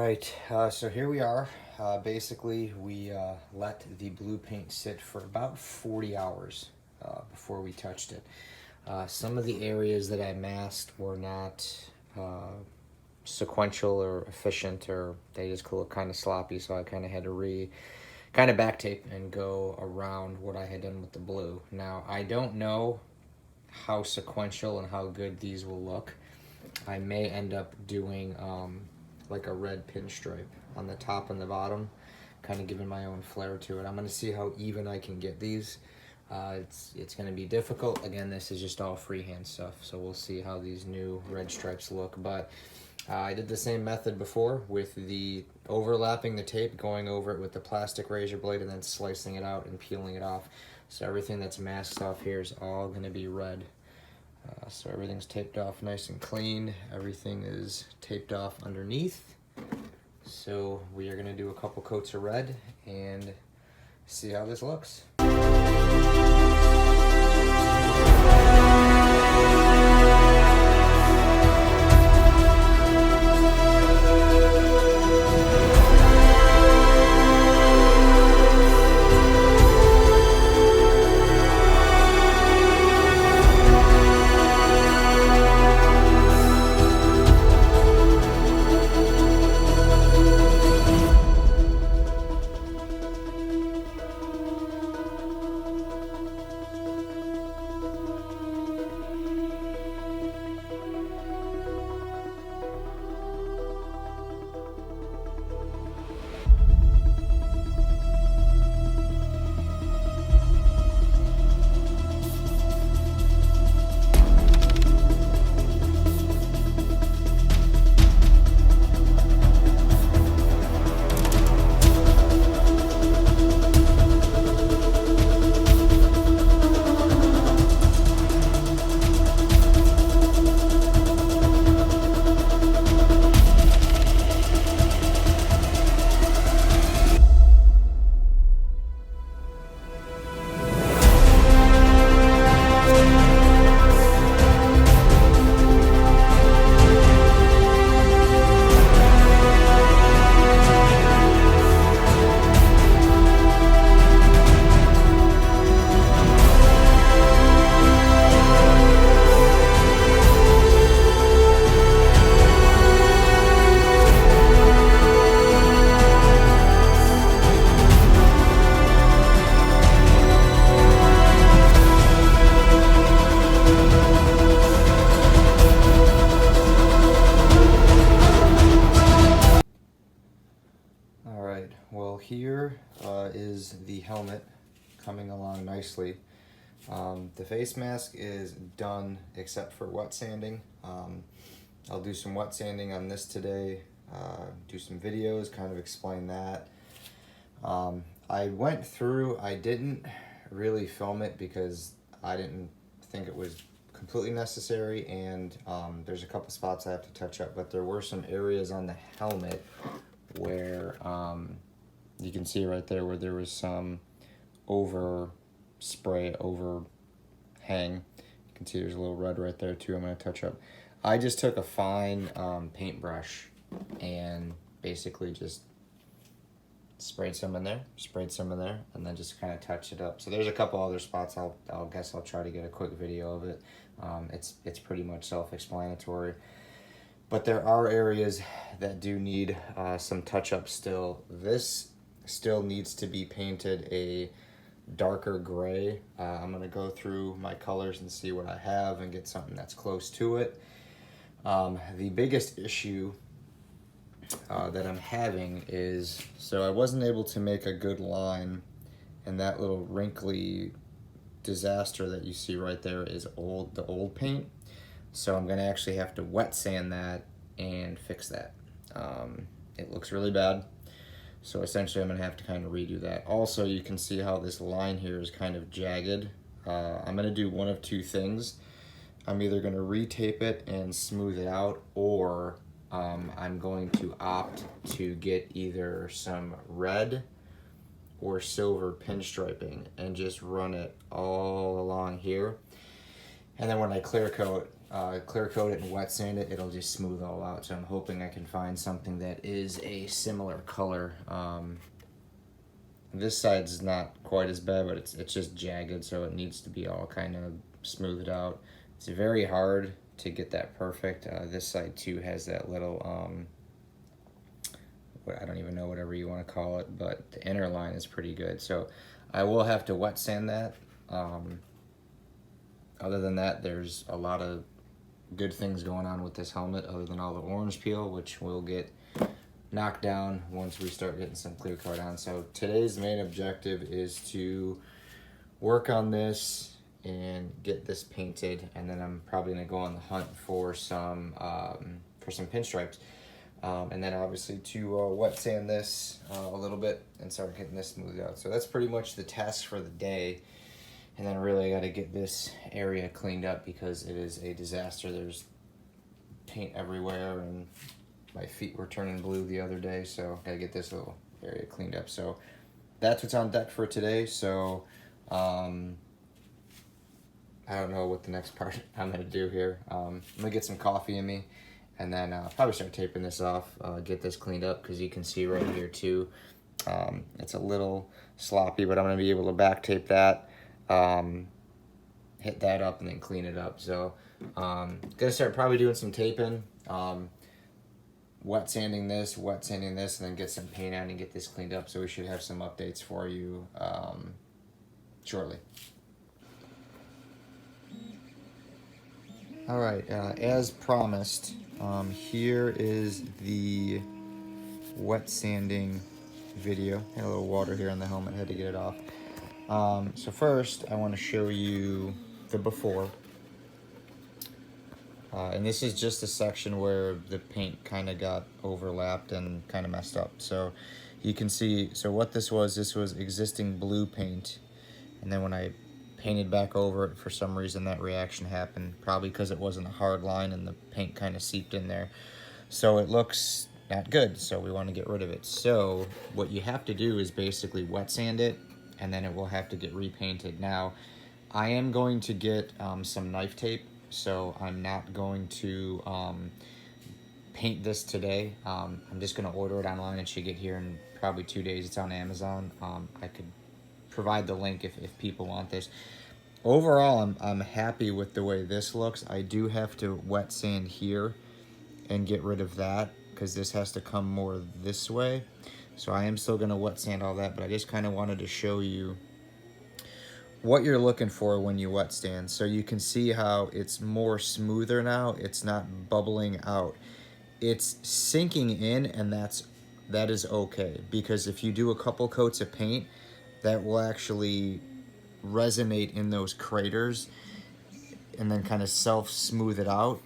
right, so here we are. Basically, we let the blue paint sit for about 40 hours before we touched it. Some of the areas that I masked were not sequential or efficient, or they just look kind of sloppy, so I kind of had to kind of back tape and go around what I had done with the blue. Now, I don't know how sequential and how good these will look. I may end up doing like a red pinstripe on the top and the bottom, kind of giving my own flair to it. I'm going to see how even I can get these. It's going to be difficult. Again, this is just all freehand stuff, so we'll see how these new red stripes look. But I did the same method before with the overlapping the tape, going over it with the plastic razor blade, and then slicing it out and peeling it off. So everything that's masked off here is all going to be red. So everything's taped off nice and clean. Everything is taped off underneath. So we are going to do a couple coats of red and see how this looks. Well, here is the helmet coming along nicely. The face mask is done except for wet sanding. I'll do some wet sanding on this today, do some videos, kind of explain that. I went through, I didn't really film it because I didn't think it was completely necessary, and there's a couple spots I have to touch up, but there were some areas on the helmet where you can see right there where there was some overhang. You can see there's a little red right there too. I'm going to touch up. I just took a fine paintbrush and basically just sprayed some in there, and then just kind of touched it up. So there's a couple other spots. I'll guess I'll try to get a quick video of it. It's pretty much self-explanatory. But there are areas that do need some touch-up still. This still needs to be painted a darker gray. I'm going to go through my colors and see what I have and get something that's close to it. The biggest issue that I'm having is, so I wasn't able to make a good line, and that little wrinkly disaster that you see right there is the old paint. So I'm going to actually have to wet sand that and fix that. It looks really bad. So essentially I'm going to have to kind of redo that. Also, you can see how this line here is kind of jagged. I'm going to do one of two things. I'm either going to retape it and smooth it out, or I'm going to opt to get either some red or silver pinstriping and just run it all along here. And then when I clear coat, clear coat it and wet sand it, it'll just smooth all out. So I'm hoping I can find something that is a similar color. This side's not quite as bad, but it's just jagged, so it needs to be all kind of smoothed out. It's very hard to get that perfect. This side too has that little, I don't even know, whatever you want to call it, but the inner line is pretty good. So I will have to wet sand that. Other than that, there's a lot of good things going on with this helmet, other than all the orange peel, which will get knocked down once we start getting some clear coat on. So today's main objective is to work on this and get this painted, and then I'm probably gonna go on the hunt for some pinstripes, and then obviously to wet sand this a little bit and start getting this smoothed out. So that's pretty much the task for the day. And then really I got to get this area cleaned up because it is a disaster. There's paint everywhere and my feet were turning blue the other day, so I got to get this little area cleaned up. So that's what's on deck for today. So I don't know what the next part I'm going to do here. I'm going to get some coffee in me and then probably start taping this off, get this cleaned up, because you can see right here too, it's a little sloppy, but I'm going to be able to back tape that. Hit that up and then clean it up. So gonna start probably doing some taping, wet sanding this, and then get some paint on and get this cleaned up. So we should have some updates for you shortly. All right, as promised, here is the wet sanding video. Had a little water here on the helmet, had to get it off. So first I want to show you the before, and this is just a section where the paint kind of got overlapped and kind of messed up. So you can see, so what this was existing blue paint, and then when I painted back over it, for some reason that reaction happened, probably because it wasn't a hard line and the paint kind of seeped in there. So it looks not good, so we want to get rid of it. So what you have to do is basically wet sand it, and then it will have to get repainted. Now, I am going to get some knife tape, so I'm not going to paint this today. I'm just gonna order it online. It should get here in probably 2 days. It's on Amazon. I could provide the link if people want this. Overall, I'm happy with the way this looks. I do have to wet sand here and get rid of that, because this has to come more this way. So I am still gonna wet sand all that, but I just kind of wanted to show you what you're looking for when you wet sand. So you can see how it's more smoother now. It's not bubbling out. It's sinking in, and that is okay, because if you do a couple coats of paint, that will actually resonate in those craters and then kind of self-smooth it out.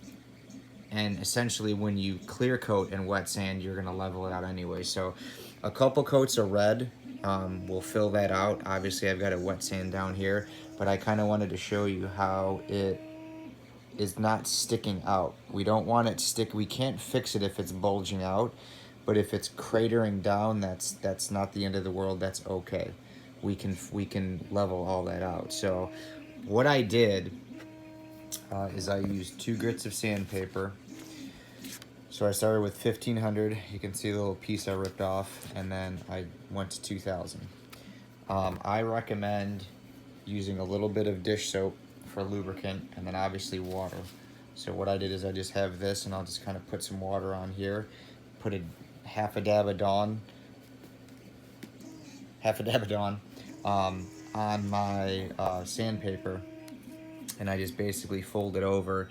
And essentially when you clear coat and wet sand, you're gonna level it out anyway. So a couple coats of red will fill that out. Obviously I've got a wet sand down here, but I kind of wanted to show you how it is not sticking out. We don't want it stick. We can't fix it if it's bulging out, but if it's cratering down, that's not the end of the world. That's okay. We can level all that out. So what I did is I used 2 grits of sandpaper. So I started with 1500. You can see the little piece I ripped off, and then I went to 2000. I recommend using a little bit of dish soap for lubricant, and then obviously water. So what I did is I just have this, and I'll just kind of put some water on here, put half a dab of Dawn on my sandpaper, and I just basically fold it over,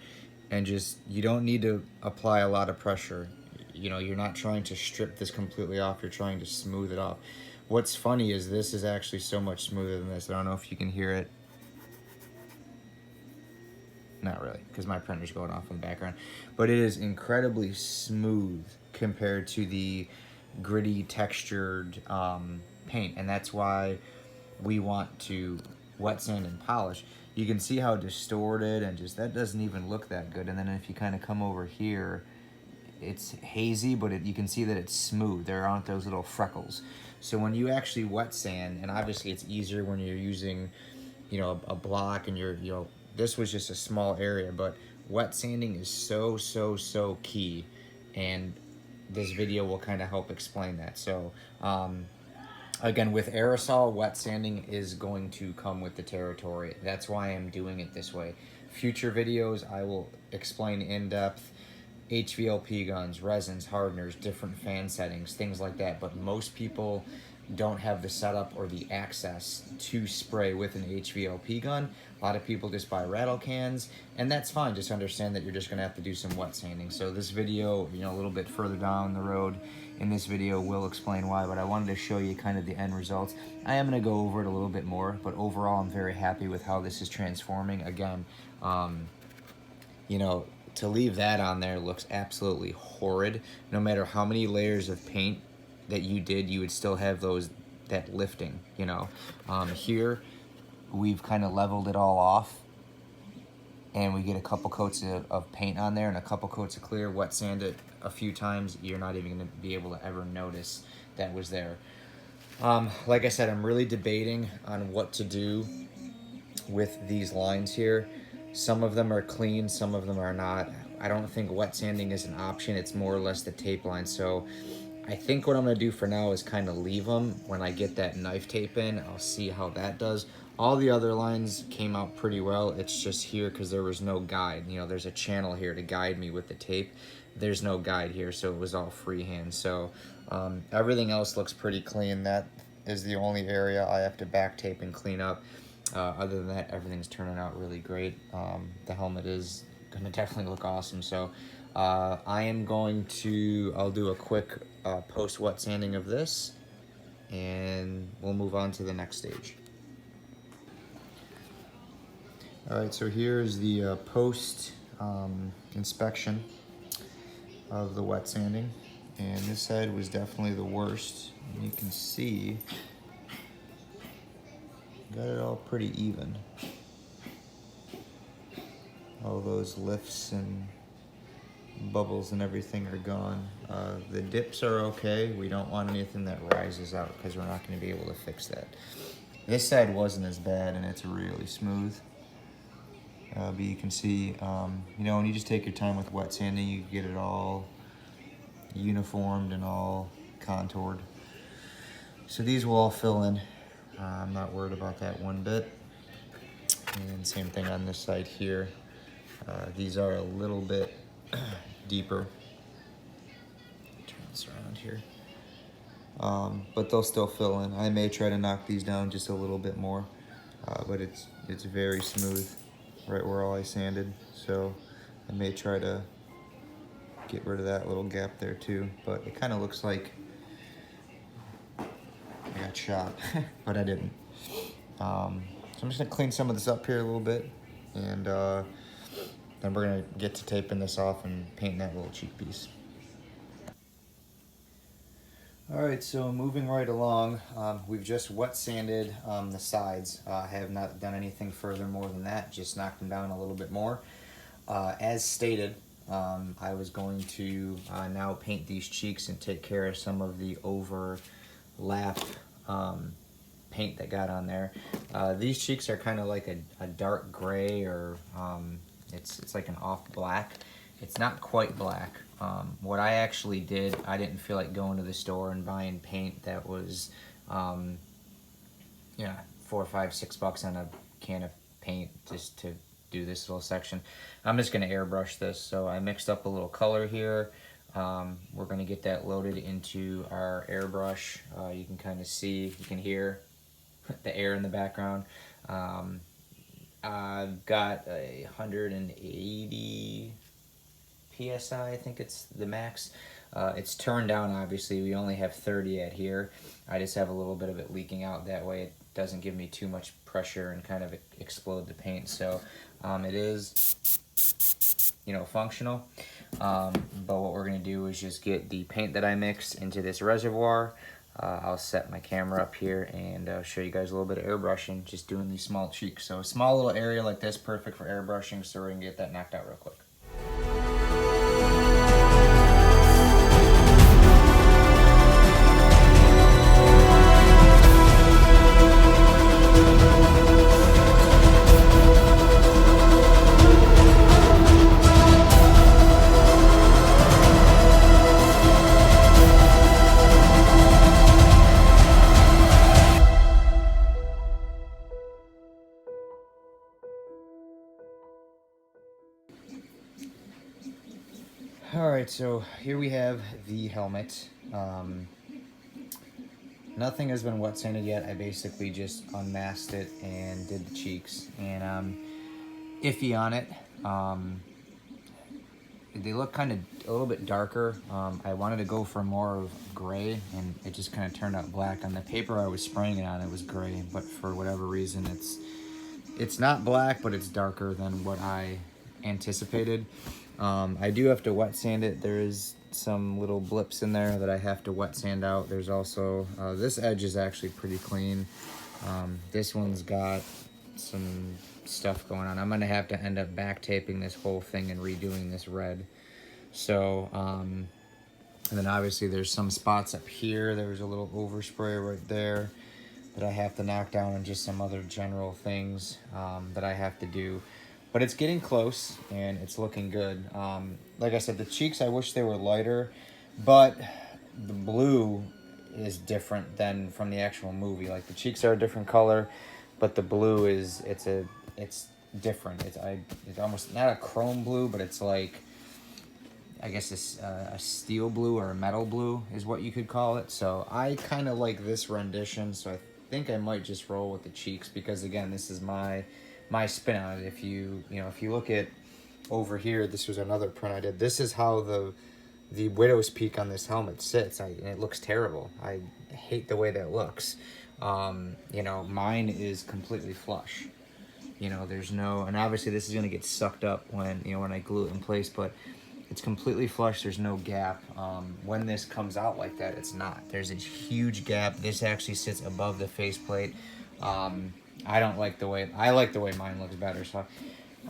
and you don't need to apply a lot of pressure. You know, you're not trying to strip this completely off, you're trying to smooth it off. What's funny is this is actually so much smoother than this. I don't know if you can hear it. Not really, because my printer's going off in the background. But it is incredibly smooth compared to the gritty, textured paint. And that's why we want to wet sand and polish. You can see how distorted and just, that doesn't even look that good. And then if you kind of come over here, it's hazy, but you can see that it's smooth. There aren't those little freckles. So when you actually wet sand, and obviously it's easier when you're using, you know, a block, and this was just a small area, but wet sanding is so key, and this video will kind of help explain that. So again, with aerosol, wet sanding is going to come with the territory. That's why I'm doing it this way. Future videos, I will explain in depth HVLP guns, resins, hardeners, different fan settings, things like that. But most people don't have the setup or the access to spray with an HVLP gun. A lot of people just buy rattle cans, and that's fine. Just understand that you're just gonna have to do some wet sanding. So this video, a little bit further down the road in this video will explain why, but I wanted to show you kind of the end results. I am gonna go over it a little bit more, but overall I'm very happy with how this is transforming. Again, to leave that on there looks absolutely horrid. No matter how many layers of paint that you did, you would still have that lifting, Here, we've kind of leveled it all off, and we get a couple coats of paint on there and a couple coats of clear, wet sand it a few times. You're not even gonna be able to ever notice that was there. Like I said, I'm really debating on what to do with these lines here. Some of them are clean, some of them are not. I don't think wet sanding is an option. It's more or less the tape line. So I think what I'm gonna do for now is kind of leave them. When I get that knife tape in, I'll see how that does. All the other lines came out pretty well. It's just here because there was no guide. There's a channel here to guide me with the tape. There's no guide here, so it was all freehand. So everything else looks pretty clean. That is the only area I have to back tape and clean up. Other than that, everything's turning out really great. The helmet is gonna definitely look awesome. So I'll do a quick post wet sanding of this, and we'll move on to the next stage. All right, so here's the post inspection of the wet sanding, and this side was definitely the worst. And you can see, got it all pretty even. All those lifts and bubbles and everything are gone. The dips are okay. We don't want anything that rises out because we're not going to be able to fix that. This side wasn't as bad, and it's really smooth. But you can see, when you just take your time with wet sanding, you get it all uniformed and all contoured. So these will all fill in. I'm not worried about that one bit. And same thing on this side here. These are a little bit deeper. Turn this around here. But they'll still fill in. I may try to knock these down just a little bit more, but it's very smooth right where all I sanded. So I may try to get rid of that little gap there too, but it kind of looks like I got shot, but I didn't. So I'm just gonna clean some of this up here a little bit, and then we're gonna get to taping this off and painting that little cheek piece. All right, so moving right along, we've just wet sanded the sides. I have not done anything further more than that, just knocked them down a little bit more. As stated, I was going to now paint these cheeks and take care of some of the overlap paint that got on there. These cheeks are kind of like a dark gray, or it's like an off black. It's not quite black. What I actually did, I didn't feel like going to the store and buying paint that was, $4, $5, $6 on a can of paint just to do this little section. I'm just gonna airbrush this. So I mixed up a little color here. We're gonna get that loaded into our airbrush. You can kind of see, you can hear the air in the background. I've got a 180 PSI, I think it's the max. It's turned down, obviously. We only have 30 at here. I just have a little bit of it leaking out. That way it doesn't give me too much pressure and kind of explode the paint. So it is, functional. But what we're gonna do is just get the paint that I mixed into this reservoir. I'll set my camera up here and show you guys a little bit of airbrushing, just doing these small cheeks. So a small little area like this, perfect for airbrushing. So we're gonna get that knocked out real quick. All right, so here we have the helmet. Nothing has been wet sanded yet. I basically just unmasked it and did the cheeks, and iffy on it. They look kind of a little bit darker. I wanted to go for more of gray, and it just kind of turned out black. On the paper I was spraying it on, it was gray, but for whatever reason, it's not black, but it's darker than what I anticipated. I do have to wet sand it. There is some little blips in there that I have to wet sand out. There's also, this edge is actually pretty clean. This one's got some stuff going on. I'm gonna have to end up back taping this whole thing and redoing this red. So, and then obviously there's some spots up here. There's a little overspray right there that I have to knock down, and just some other general things that I have to do. But it's getting close and it's looking good. Like I said, the cheeks, I wish they were lighter, but the blue is different than from the actual movie. Like, the cheeks are a different color, but the blue is, it's different. It's almost not a chrome blue, but it's like, I guess it's a steel blue or a metal blue is what you could call it. So I kind of like this rendition, so I think I might just roll with the cheeks, because again, this is my spin on it. If you look at over here, this was another print I did. This is how the widow's peak on this helmet sits, and it looks terrible. I hate the way that looks. Mine is completely flush. There's no, and obviously this is gonna get sucked up when I glue it in place, but it's completely flush. There's no gap. When this comes out like that, it's not. There's a huge gap. This actually sits above the faceplate. I like the way mine looks better, so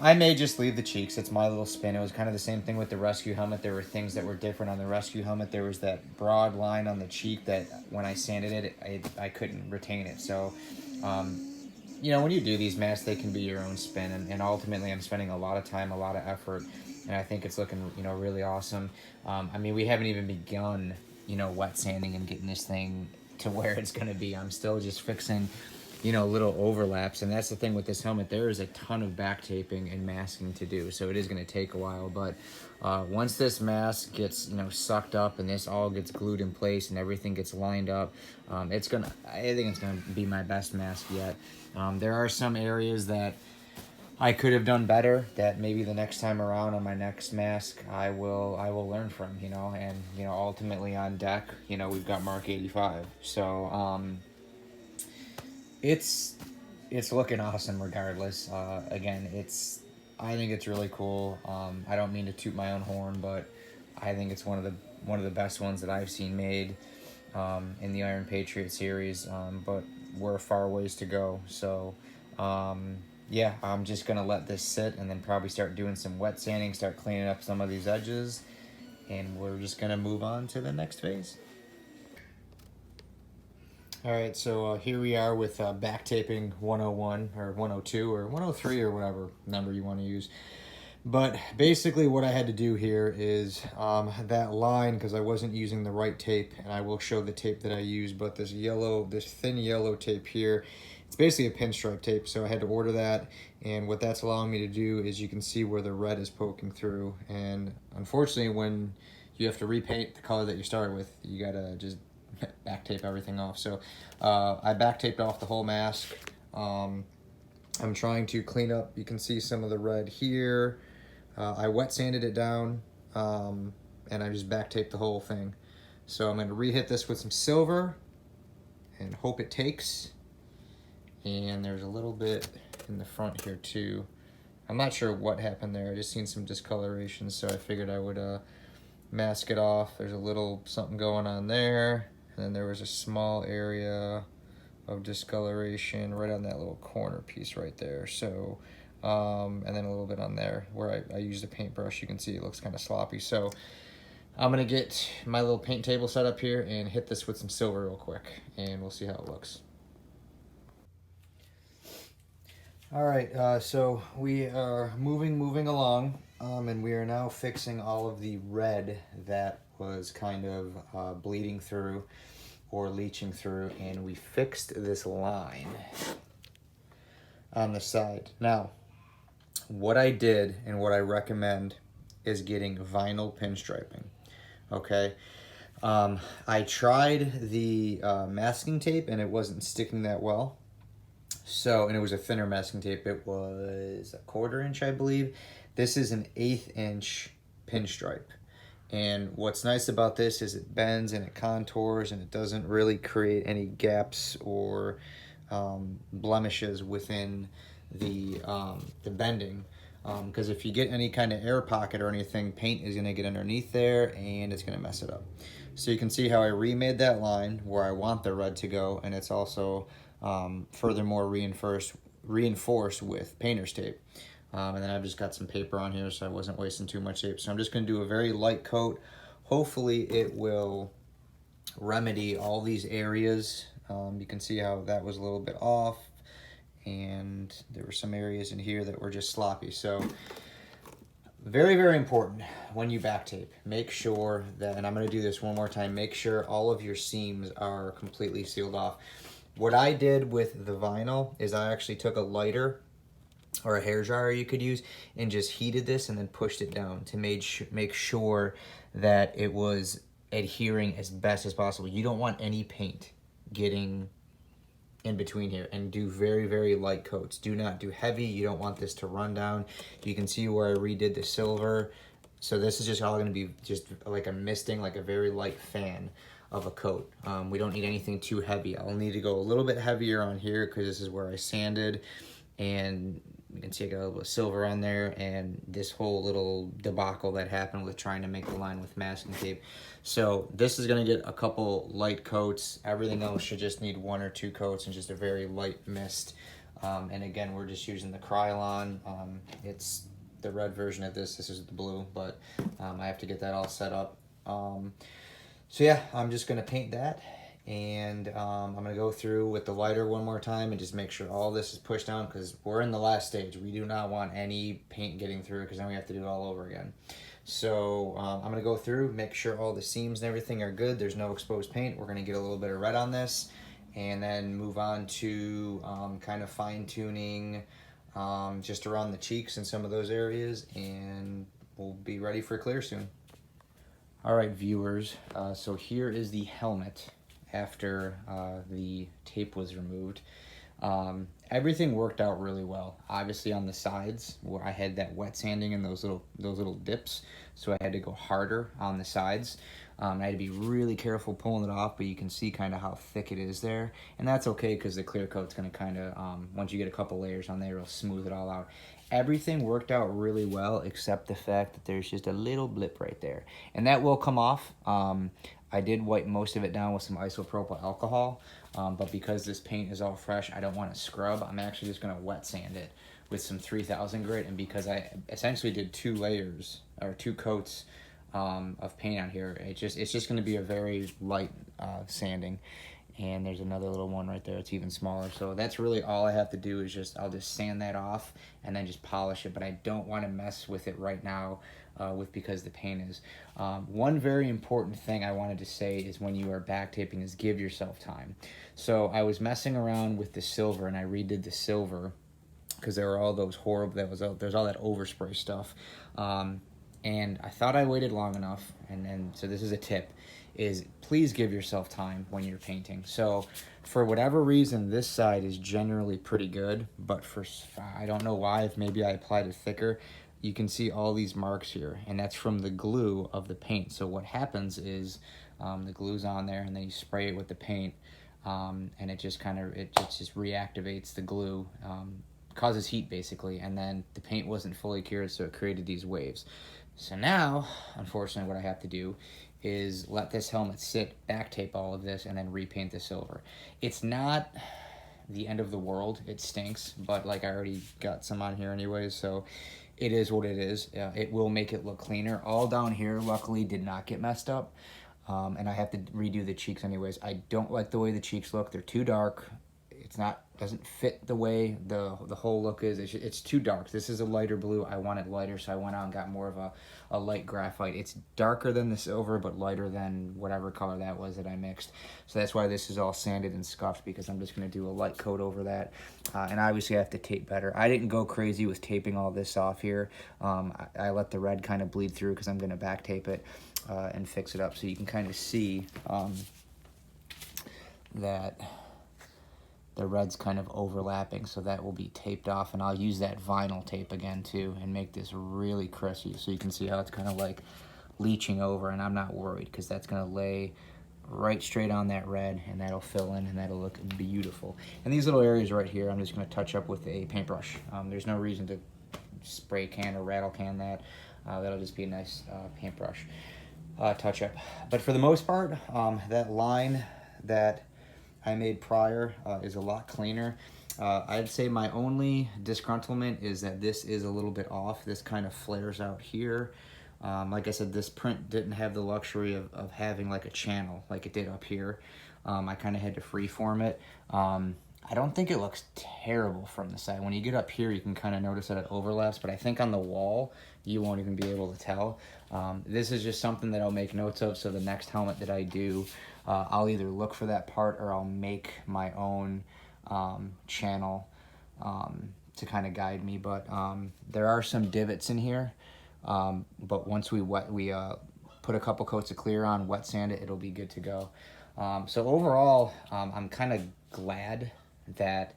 I may just leave the cheeks. It's my little spin. It was kind of the same thing with the rescue helmet. There were things that were different on the rescue helmet. There was that broad line on the cheek that when I sanded it, I couldn't retain it. So, when you do these masks, they can be your own spin, and ultimately I'm spending a lot of time, a lot of effort, and I think it's looking, really awesome. We haven't even begun, wet sanding and getting this thing to where it's going to be. I'm still just fixing little overlaps, and that's the thing with this helmet. There is a ton of back taping and masking to do, so it is going to take a while. But once this mask gets sucked up and this all gets glued in place and everything gets lined up, I think it's gonna be my best mask yet. There are some areas that I could have done better, that maybe the next time around on my next mask I will learn from, and ultimately on deck, we've got Mark 85. So it's looking awesome regardless. Again, I think it's really cool. I don't mean to toot my own horn, but I think it's one of the best ones that I've seen made in the Iron Patriot series. But we're far ways to go. So yeah, I'm just gonna let this sit and then probably start doing some wet sanding, start cleaning up some of these edges, and we're just gonna move on to the next phase. Alright, so here we are with back taping 101 or 102 or 103 or whatever number you want to use. But basically what I had to do here is that line, because I wasn't using the right tape, and I will show the tape that I use, but this thin yellow tape here, it's basically a pinstripe tape, so I had to order that, and what that's allowing me to do is you can see where the red is poking through, and unfortunately when you have to repaint the color that you started with, you gotta just back tape everything off. So I back taped off the whole mask. I'm trying to clean up, you can see some of the red here. I wet sanded it down, and I just back taped the whole thing. So I'm going to re-hit this with some silver and hope it takes. And there's a little bit in the front here too. I'm not sure what happened there. I just seen some discoloration, so I figured I would mask it off. There's a little something going on there. And then there was a small area of discoloration right on that little corner piece right there. So, and then a little bit on there where I used a paintbrush. You can see it looks kind of sloppy. So I'm gonna get my little paint table set up here and hit this with some silver real quick, and we'll see how it looks. All right, so we are moving along, and we are now fixing all of the red that was kind of bleeding through or leaching through, and we fixed this line on the side. Now, what I did and what I recommend is getting vinyl pinstriping, okay? I tried the masking tape and it wasn't sticking that well. So, and it was a thinner masking tape. It was a 1/4 inch, I believe. This is an 1/8 inch pinstripe. And what's nice about this is it bends and it contours and it doesn't really create any gaps or blemishes within the bending. Because if you get any kind of air pocket or anything, paint is going to get underneath there and it's going to mess it up. So you can see how I remade that line where I want the red to go, and it's also furthermore reinforced with painter's tape. And then I've just got some paper on here so I wasn't wasting too much tape. So I'm just going to do a very light coat. Hopefully it will remedy all these areas. You can see how that was a little bit off, and there were some areas in here that were just sloppy. So very, very important when you back tape, make sure that, and I'm going to do this one more time, make sure all of your seams are completely sealed off. What I did with the vinyl is I actually took a lighter or a hair dryer you could use and just heated this and then pushed it down to make sure that it was adhering as best as possible. You don't want any paint getting in between here, and do very, very light coats. Do not do heavy. You don't want this to run down. You can see where I redid the silver. So this is just all going to be just like a misting, like a very light fan of a coat. We don't need anything too heavy. I'll need to go a little bit heavier on here because this is where I sanded, and you can see I got a little bit of silver on there, and this whole little debacle that happened with trying to make the line with masking tape. So this is going to get a couple light coats. Everything else should just need 1 or 2 coats and just a very light mist. And again, we're just using the Krylon. It's the red version of this. This is the blue, but I have to get that all set up. So yeah, I'm just going to paint that. And I'm going to go through with the lighter one more time and just make sure all this is pushed down, because we're in the last stage. We do not want any paint getting through, because then we have to do it all over again. So I'm going to go through, make sure all the seams and everything are good. There's no exposed paint. We're going to get a little bit of red on this, and then move on to kind of fine tuning just around the cheeks and some of those areas, and we'll be ready for clear soon. All right, viewers, so here is the helmet after the tape was removed. Everything worked out really well. Obviously on the sides where I had that wet sanding and those little dips, so I had to go harder on the sides. I had to be really careful pulling it off, but you can see kind of how thick it is there, and that's okay because the clear coat's going to kind of once you get a couple layers on there, it'll smooth it all out. Everything worked out really well except the fact that there's just a little blip right there, and that will come off. I did wipe most of it down with some isopropyl alcohol, but because this paint is all fresh, I don't want to scrub. I'm actually just going to wet sand it with some 3000 grit, and because I essentially did 2 layers or 2 coats of paint on here, it's just going to be a very light sanding. And there's another little one right there, it's even smaller. So that's really all I have to do is I'll just sand that off and then just polish it, but I don't want to mess with it right now because the paint is. One very important thing I wanted to say is when you are back taping is give yourself time. So I was messing around with the silver, and I redid the silver because there were all those horrible, there's all that overspray stuff. And I thought I waited long enough, and so this is a tip, is please give yourself time when you're painting. So for whatever reason, this side is generally pretty good, but I don't know why, if maybe I applied it thicker, you can see all these marks here, and that's from the glue of the paint. So what happens is the glue's on there, and then you spray it with the paint, and it just reactivates the glue, causes heat basically, and then the paint wasn't fully cured, so it created these waves. So now, unfortunately, what I have to do is let this helmet sit, back tape all of this, and then repaint the silver. It's not the end of the world. It stinks, but like I already got some on here anyways, so it is what it is. It will make it look cleaner. All down here, luckily, did not get messed up, and I have to redo the cheeks anyways. I don't like the way the cheeks look. They're too dark. it's not, doesn't fit the way the whole look is. It's too dark. This is a lighter blue. I wanted lighter, so I went out and got more of a light graphite. It's darker than the silver, but lighter than whatever color that was that I mixed. So that's why this is all sanded and scuffed, because I'm just gonna do a light coat over that. And obviously I have to tape better. I didn't go crazy with taping all this off here. I let the red kind of bleed through because I'm gonna back tape it and fix it up, so you can kind of see that the red's kind of overlapping, so that will be taped off, and I'll use that vinyl tape again too and make this really crispy, so you can see how it's kind of like leaching over, and I'm not worried because that's going to lay right straight on that red, and that'll fill in, and that'll look beautiful. And these little areas right here, I'm just going to touch up with a paintbrush. There's no reason to spray can or rattle can that. That'll just be a nice paintbrush touch up. But for the most part, that line that I made prior is a lot cleaner. I'd say my only disgruntlement is that this is a little bit off. This kind of flares out here. Like I said, this print didn't have the luxury of having like a channel like it did up here. I kind of had to freeform it. I don't think it looks terrible from the side. When you get up here, you can kind of notice that it overlaps, but I think on the wall, you won't even be able to tell. This is just something that I'll make notes of, so the next helmet that I do, I'll either look for that part or I'll make my own channel to kind of guide me. But there are some divots in here, but once we put a couple coats of clear on, wet sand it, it'll be good to go. So overall, I'm kind of glad that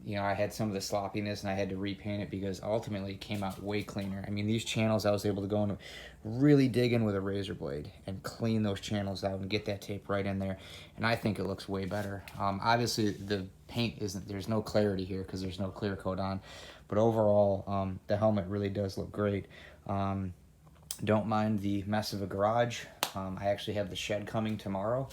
you know, I had some of the sloppiness and I had to repaint it, because ultimately it came out way cleaner. I mean, these channels, I was able to go and really dig in with a razor blade and clean those channels out and get that tape right in there, and I think it looks way better. Obviously the paint isn't, there's no clarity here because there's no clear coat on, but overall the helmet really does look great. Don't mind the mess of a garage. I actually have the shed coming tomorrow,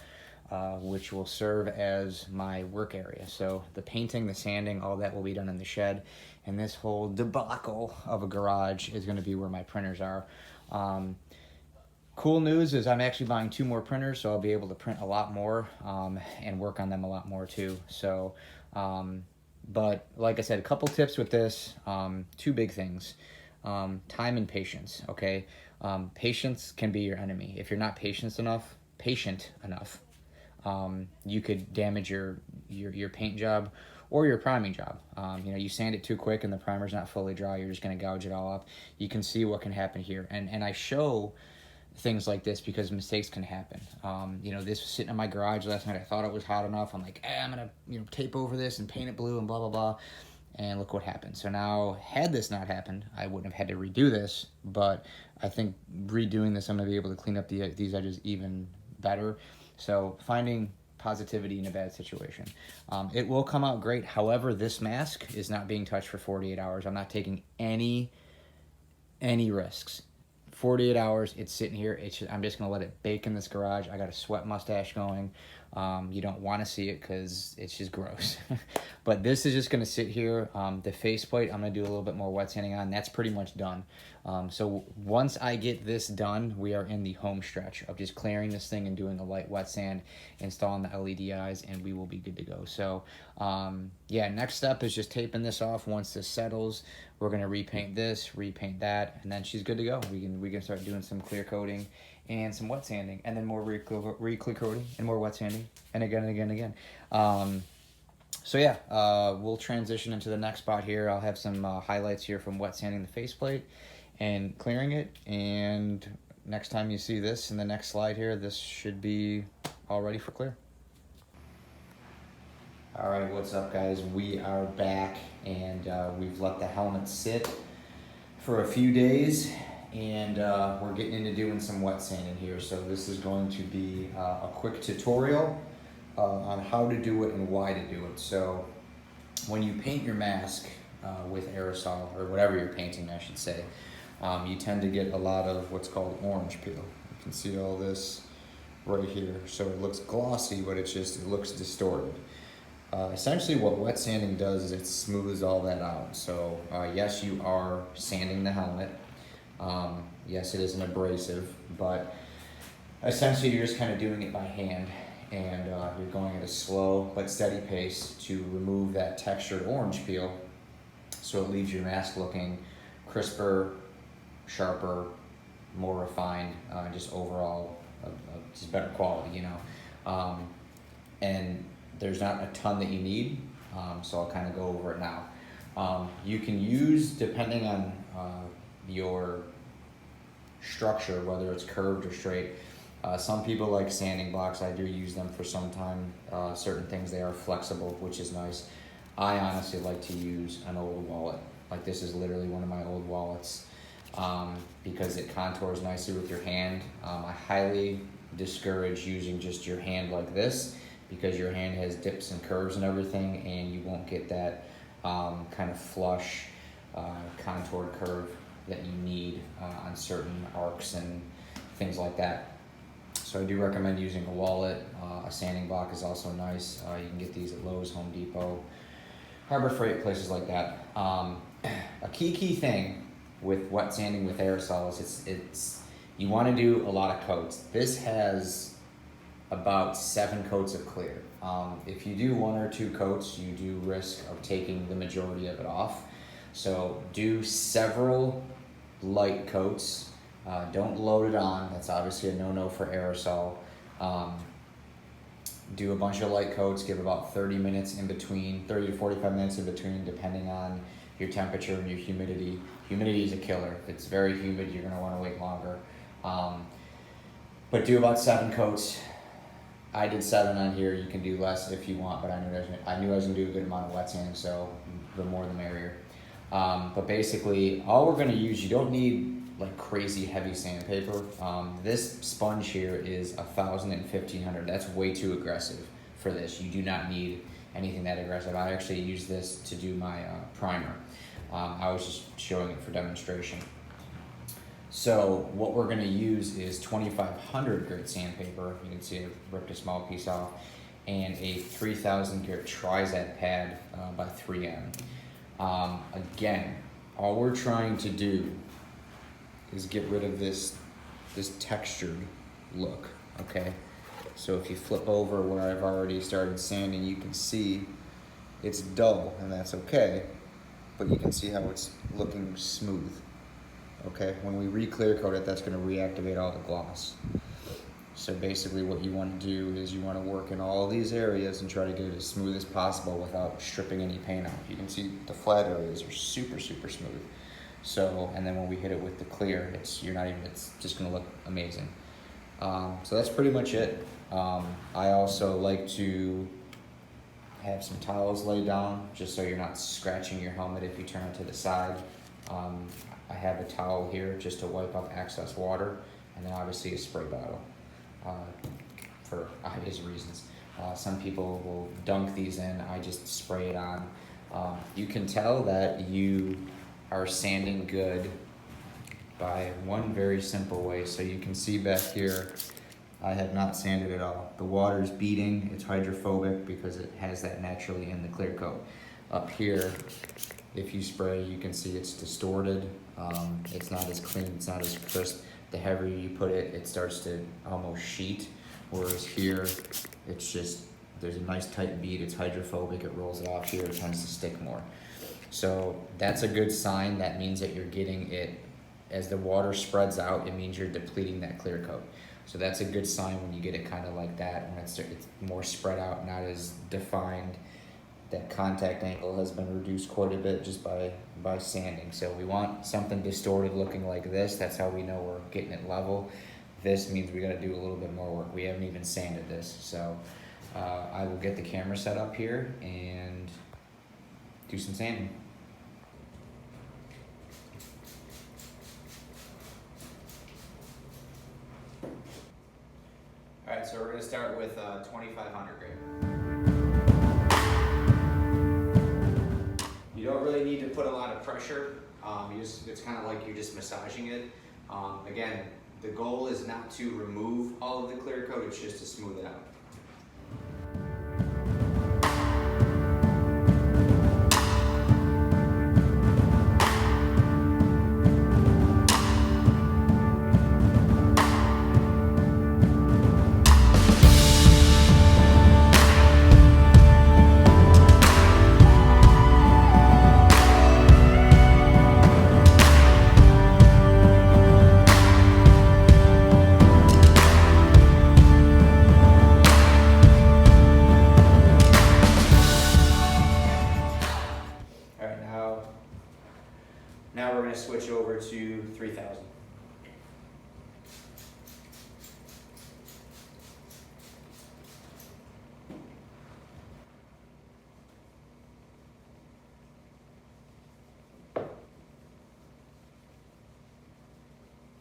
which will serve as my work area. So the painting, the sanding, all that will be done in the shed, and this whole debacle of a garage is going to be where my printers are. Cool news is I'm actually buying 2 more printers, so I'll be able to print a lot more and work on them a lot more too. So, but like I said, a couple tips with this, 2 big things. Time and patience, okay? Patience can be your enemy. If you're not patient enough, you could damage your paint job or your priming job. You know, you sand it too quick and the primer's not fully dry, you're just gonna gouge it all up. You can see what can happen here. And I show things like this because mistakes can happen. You know, this was sitting in my garage last night. I thought it was hot enough. I'm like, I'm gonna, you know, tape over this and paint it blue and blah, blah, blah. And look what happened. So now, had this not happened, I wouldn't have had to redo this, but I think redoing this, I'm gonna be able to clean up these edges even better. So finding positivity in a bad situation. It will come out great. However, this mask is not being touched for 48 hours. I'm not taking any risks. 48 hours, it's sitting here. I'm just gonna let it bake in this garage. I got a sweat mustache going. You don't want to see it because it's just gross. But this is just gonna sit here. The faceplate, I'm gonna do a little bit more wet sanding on. That's pretty much done. So once I get this done, we are in the home stretch of just clearing this thing and doing a light wet sand, installing the LED eyes, and we will be good to go. So yeah, next step is just taping this off. Once this settles, we're gonna repaint this, repaint that, and then she's good to go. We can start doing some clear coating and some wet sanding, and then more re-clear coating and more wet sanding, and again and again and again. So yeah, we'll transition into the next spot here. I'll have some highlights here from wet sanding the faceplate and clearing it, and next time you see this in the next slide here, this should be all ready for clear. All right, what's up guys? We are back, and we've let the helmet sit for a few days, and we're getting into doing some wet sanding here. So this is going to be a quick tutorial on how to do it and why to do it. So when you paint your mask with aerosol, or whatever you're painting, I should say, you tend to get a lot of what's called orange peel. You can see all this right here. So it looks glossy, but it looks distorted. Essentially what wet sanding does is it smooths all that out. So yes, you are sanding the helmet. Yes, it is an abrasive, but essentially you're just kind of doing it by hand. and you're going at a slow but steady pace to remove that textured orange peel, so it leaves your mask looking crisper, sharper, more refined, just overall just better quality, you know. And there's not a ton that you need, so I'll kind of go over it now. You can use, depending on your structure, whether it's curved or straight. Some people like sanding blocks. I do use them for some time. Certain things, they are flexible, which is nice. I honestly like to use an old wallet. Like this is literally one of my old wallets, because it contours nicely with your hand. I highly discourage using just your hand like this, because your hand has dips and curves and everything, and you won't get that kind of flush contoured curve that you need on certain arcs and things like that. So I do recommend using a wallet. A sanding block is also nice. You can get these at Lowe's, Home Depot, Harbor Freight, places like that. A key thing with wet sanding with aerosols, it's you want to do a lot of coats. This has about 7 coats of clear. If you do 1 or 2 coats, you do risk of taking the majority of it off. So do several light coats. Don't load it on. That's obviously a no-no for aerosol. Do a bunch of light coats. Give about 30 minutes in between, 30 to 45 minutes in between, depending on your temperature and your humidity. Humidity is a killer. If it's very humid, you're gonna wanna wait longer. But do about 7 coats. I did 7 on here. You can do less if you want, but I knew I was gonna do a good amount of wet sanding, so the more the merrier. But basically, all we're gonna use, you don't need like crazy heavy sandpaper. This sponge here is 1,000 and 1,500. That's way too aggressive for this. You do not need anything that aggressive. I actually use this to do my primer. I was just showing it for demonstration. So what we're gonna use is 2,500 grit sandpaper. You can see I ripped a small piece off, and a 3,000 grit Trizat pad by 3M. Again, all we're trying to do is get rid of this textured look, okay? So if you flip over where I've already started sanding, you can see it's dull, and that's okay, but you can see how it's looking smooth, okay? When we re-clear coat it, that's gonna reactivate all the gloss. So basically what you want to do is you want to work in all these areas and try to get it as smooth as possible without stripping any paint off. You can see the flat areas are super smooth. So, and then when we hit it with the clear, it's just gonna look amazing. So that's pretty much it. I also like to have some towels laid down just so you're not scratching your helmet if you turn it to the side. I have a towel here just to wipe off excess water, and then obviously a spray bottle for obvious reasons. Some people will dunk these in. I just spray it on. You can tell that you are sanding good by one very simple way. So you can see back here, I have not sanded at all. The water's beating, it's hydrophobic because it has that naturally in the clear coat. Up here, if you spray, you can see it's distorted. It's not as clean, it's not as crisp. The heavier you put it, it starts to almost sheet. Whereas here, it's just, there's a nice tight bead, it's hydrophobic, it rolls it off here, it tends to stick more. So that's a good sign. That means that you're getting it, as the water spreads out, it means you're depleting that clear coat. So that's a good sign when you get it kind of like that, when it's more spread out, not as defined. That contact angle has been reduced quite a bit just by sanding. So we want something distorted looking like this. That's how we know we're getting it level. This means we gotta do a little bit more work. We haven't even sanded this. So I will get the camera set up here and do some sanding. All right, so we're gonna start with 2,500 grit. You don't really need to put a lot of pressure. It's kind of like you're just massaging it. Again, the goal is not to remove all of the clear coat, it's just to smooth it out. 3000.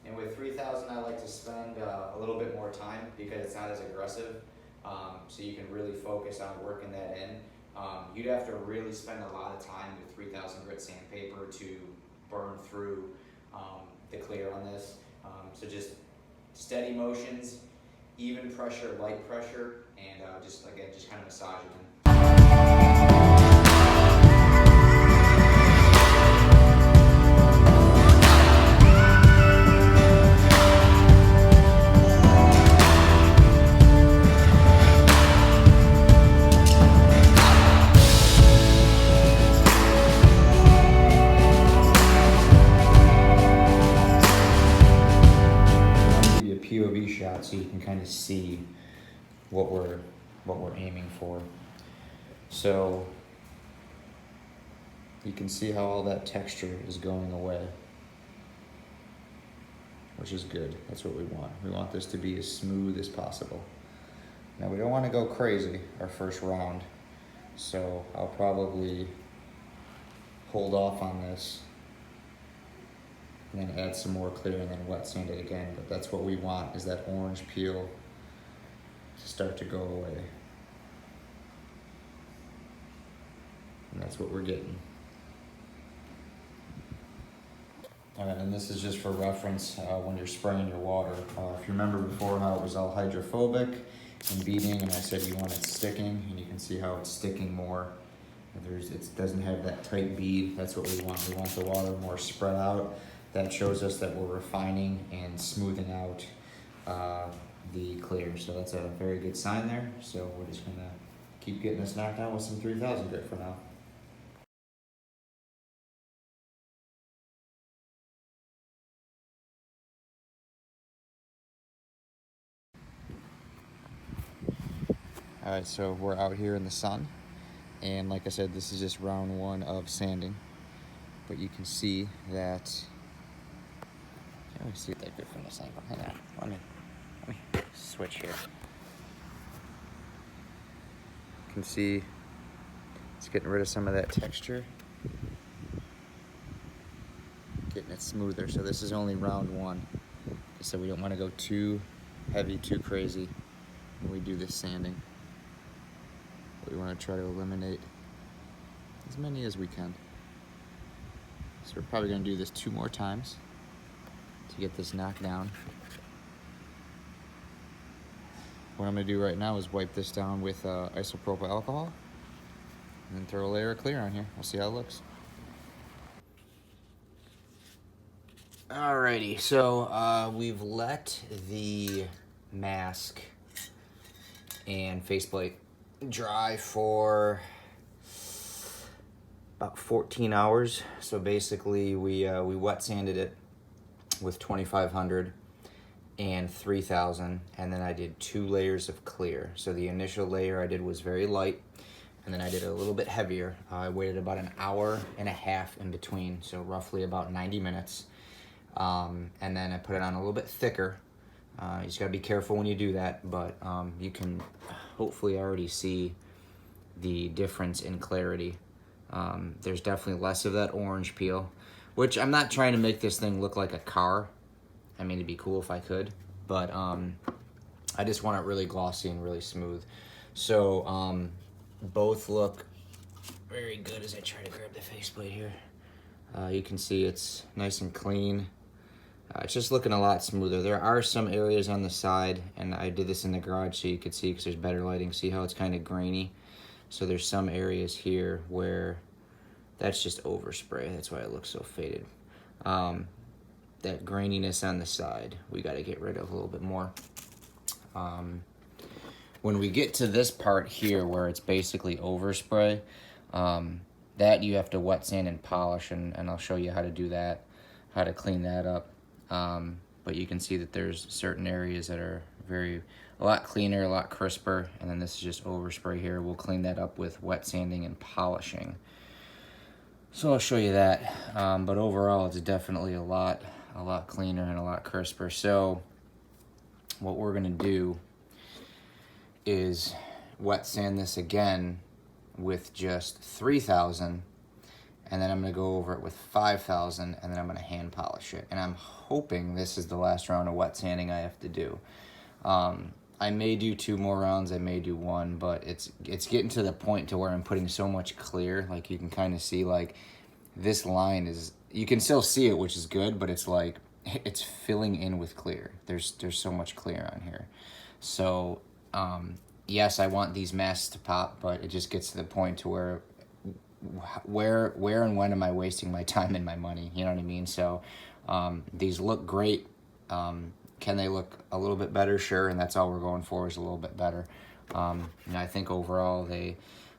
And with 3000, I like to spend a little bit more time because it's not as aggressive. So you can really focus on working that in. You'd have to really spend a lot of time with 3000 grit sandpaper to burn through the clear on this. So just steady motions, even pressure, light pressure, and just kind of massage it in. POV shot so you can kind of see what we're aiming for. So you can see how all that texture is going away, which is good. That's what we want. We want this to be as smooth as possible. Now we don't want to go crazy our first round, so I'll probably hold off on this and then add some more clear and then wet sand it again. But that's what we want, is that orange peel to start to go away. And that's what we're getting. Alright, and this is just for reference when you're spraying your water. If you remember before how it was all hydrophobic and beading, and I said you want it sticking, and you can see how it's sticking more. It doesn't have that tight bead. That's what we want. We want the water more spread out. That shows us that we're refining and smoothing out the clear. So that's a very good sign there. So we're just gonna keep getting this knocked out with some 3000 grit for now. All right, so we're out here in the sun. And like I said, this is just round one of sanding. But you can see that, can't really see it that good from this angle. Hang on, let me switch here. You can see it's getting rid of some of that texture, getting it smoother. So this is only round one. So we don't want to go too heavy, too crazy when we do this sanding. But we want to try to eliminate as many as we can. So we're probably going to do this 2 more times to get this knocked down. What I'm going to do right now is wipe this down with isopropyl alcohol and then throw a layer of clear on here. We'll see how it looks. Alrighty, so we've let the mask and faceplate dry for about 14 hours. So basically we wet sanded it with 2500 and 3000, and then I did 2 layers of clear. So the initial layer I did was very light, and then I did it a little bit heavier. I waited about an hour and a half in between, so roughly about 90 minutes. And then I put it on a little bit thicker. You just gotta be careful when you do that, but you can hopefully already see the difference in clarity. There's definitely less of that orange peel, which I'm not trying to make this thing look like a car. I mean, it'd be cool if I could, but I just want it really glossy and really smooth. So both look very good as I try to grab the faceplate here. You can see it's nice and clean. It's just looking a lot smoother. There are some areas on the side, and I did this in the garage so you could see because there's better lighting. See how it's kind of grainy? So there's some areas here where that's just overspray. That's why it looks so faded. That graininess on the side, we got to get rid of a little bit more. When we get to this part here where it's basically overspray, that you have to wet sand and polish, and I'll show you how to do that, how to clean that up. But you can see that there's certain areas that are a lot cleaner, a lot crisper, and then this is just overspray here. We'll clean that up with wet sanding and polishing. So I'll show you that, but overall it's definitely a lot cleaner and a lot crisper. So what we're gonna do is wet sand this again with just 3,000, and then I'm gonna go over it with 5,000, and then I'm gonna hand polish it. And I'm hoping this is the last round of wet sanding I have to do. I may do 2 more rounds, I may do 1, but it's getting to the point to where I'm putting so much clear, like you can kind of see, like this line is, you can still see it, which is good, but it's like, it's filling in with clear. There's so much clear on here. So, yes, I want these masks to pop, but it just gets to the point to where and when am I wasting my time and my money? You know what I mean? So, these look great. Can they look a little bit better? Sure, and that's all we're going for, is a little bit better. And I think overall they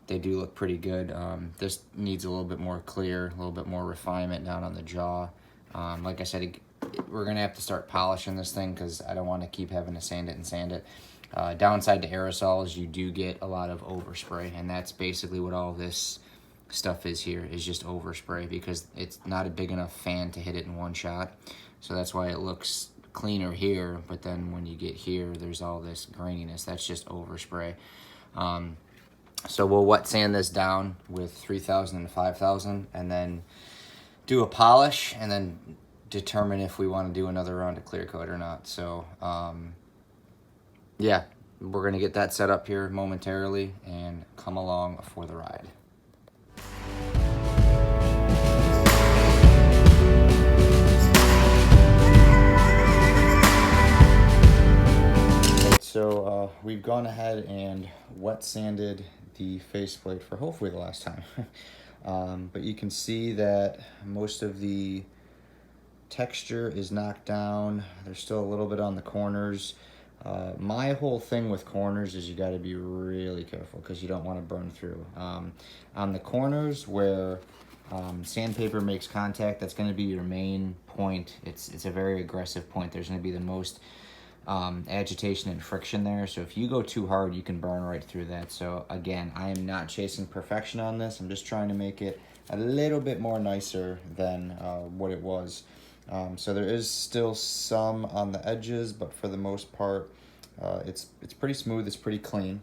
do look pretty good. This needs a little bit more clear, a little bit more refinement down on the jaw. Like I said, we're gonna have to start polishing this thing because I don't want to keep having to sand it. Downside to aerosols, you do get a lot of overspray, and that's basically what all this stuff is here, is just overspray, because it's not a big enough fan to hit it in one shot. So that's why it looks cleaner here, but then when you get here, there's all this graininess. That's just overspray. So we'll wet sand this down with 3,000 and 5,000, and then do a polish, and then determine if we want to do another round of clear coat or not. So yeah, we're gonna get that set up here momentarily and come along for the ride. So we've gone ahead and wet sanded the faceplate for hopefully the last time. But you can see that most of the texture is knocked down. There's still a little bit on the corners. My whole thing with corners is you got to be really careful because you don't want to burn through. On the corners where sandpaper makes contact, that's going to be your main point. It's a very aggressive point. There's going to be the most agitation and friction there. So if you go too hard, you can burn right through that. So again, I am not chasing perfection on this. I'm just trying to make it a little bit more nicer than what it was. So there is still some on the edges, but for the most part, it's pretty smooth, it's pretty clean.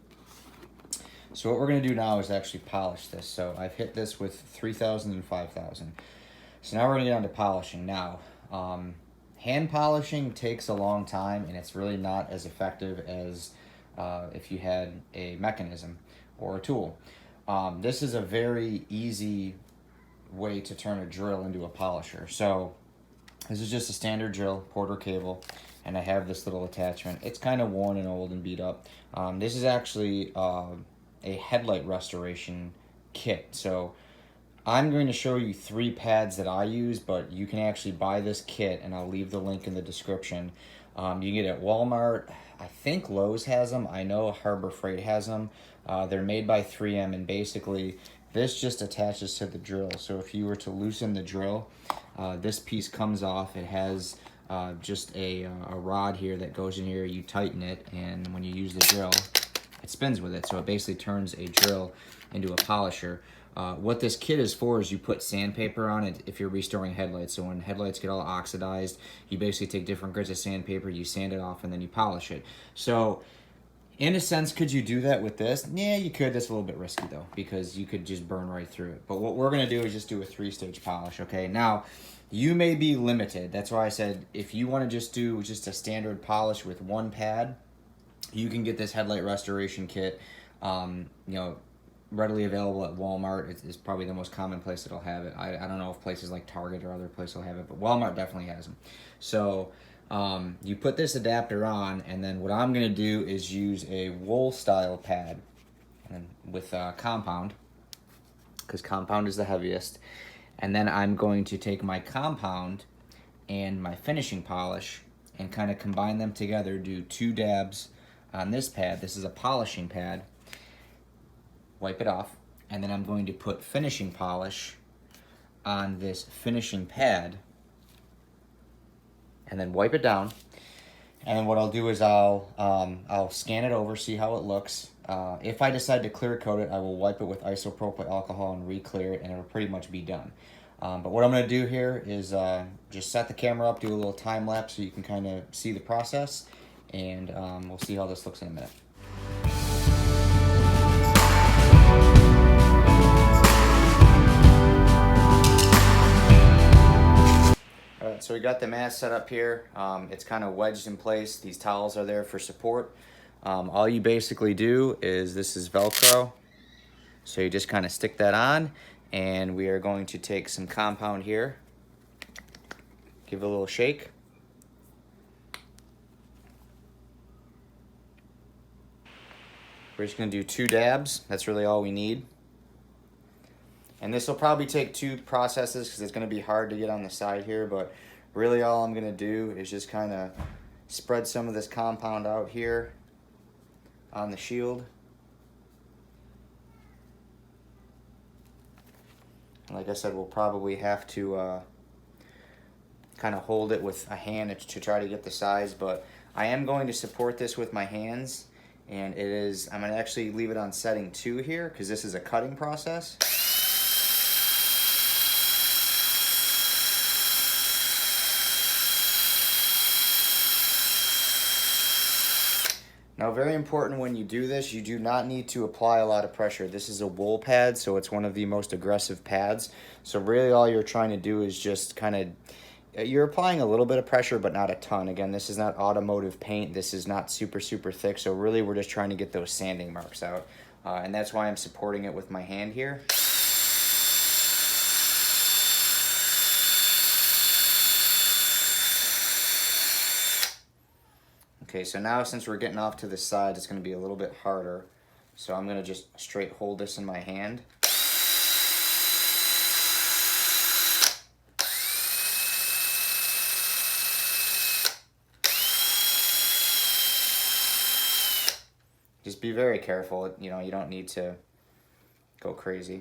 So what we're gonna do now is actually polish this. So I've hit this with 3,000 and 5,000. So now we're gonna get on to polishing. Now, hand polishing takes a long time, and it's really not as effective as if you had a mechanism or a tool. This is a very easy way to turn a drill into a polisher. So this is just a standard drill, Porter cable, and I have this little attachment. It's kind of worn and old and beat up. This is actually a headlight restoration kit. So I'm going to show you 3 pads that I use, but you can actually buy this kit, and I'll leave the link in the description. You can get it at Walmart. I think Lowe's has them. I know Harbor Freight has them. They're made by 3M, and basically this just attaches to the drill. So if you were to loosen the drill, this piece comes off. It has just a rod here that goes in here. You tighten it, and when you use the drill, it spins with it. So it basically turns a drill into a polisher. What this kit is for is you put sandpaper on it if you're restoring headlights. So when headlights get all oxidized, you basically take different grades of sandpaper, you sand it off, and then you polish it. So in a sense, could you do that with this? Yeah, you could. That's a little bit risky though, because you could just burn right through it. But what we're gonna do is just do a 3-stage polish, okay? Now, you may be limited. That's why I said if you wanna just do just a standard polish with 1 pad, you can get this headlight restoration kit, readily available at Walmart. It's probably the most common place that'll have it. I don't know if places like Target or other places will have it, but Walmart definitely has them. So you put this adapter on, and then what I'm going to do is use a wool style pad and with compound, because compound is the heaviest. And then I'm going to take my compound and my finishing polish and kind of combine them together, do 2 dabs on this pad. This is a polishing pad. Wipe it off, and then I'm going to put finishing polish on this finishing pad, and then wipe it down. And then what I'll do is I'll scan it over, see how it looks. If I decide to clear coat it, I will wipe it with isopropyl alcohol and re-clear it, and it'll pretty much be done. But what I'm going to do here is just set the camera up, do a little time lapse so you can kind of see the process, and we'll see how this looks in a minute. Alright, so we got the mat set up here. It's kind of wedged in place. These towels are there for support. All you basically do is, this is Velcro, so you just kind of stick that on, and we are going to take some compound here, give it a little shake. We're just going to do 2 dabs. That's really all we need. And this will probably take 2 processes because it's going to be hard to get on the side here, but really all I'm going to do is just kind of spread some of this compound out here on the shield. And like I said, we'll probably have to kind of hold it with a hand to try to get the size, but I am going to support this with my hands, and I'm going to actually leave it on setting 2 here because this is a cutting process. Now, very important when you do this, you do not need to apply a lot of pressure. This is a wool pad, so it's one of the most aggressive pads. So really all you're trying to do is just kind of, you're applying a little bit of pressure, but not a ton. Again, this is not automotive paint. This is not super, super thick. So really we're just trying to get those sanding marks out. And that's why I'm supporting it with my hand here. Okay, so now since we're getting off to the side, it's going to be a little bit harder. So I'm going to just straight hold this in my hand. Just be very careful, you know, you don't need to go crazy.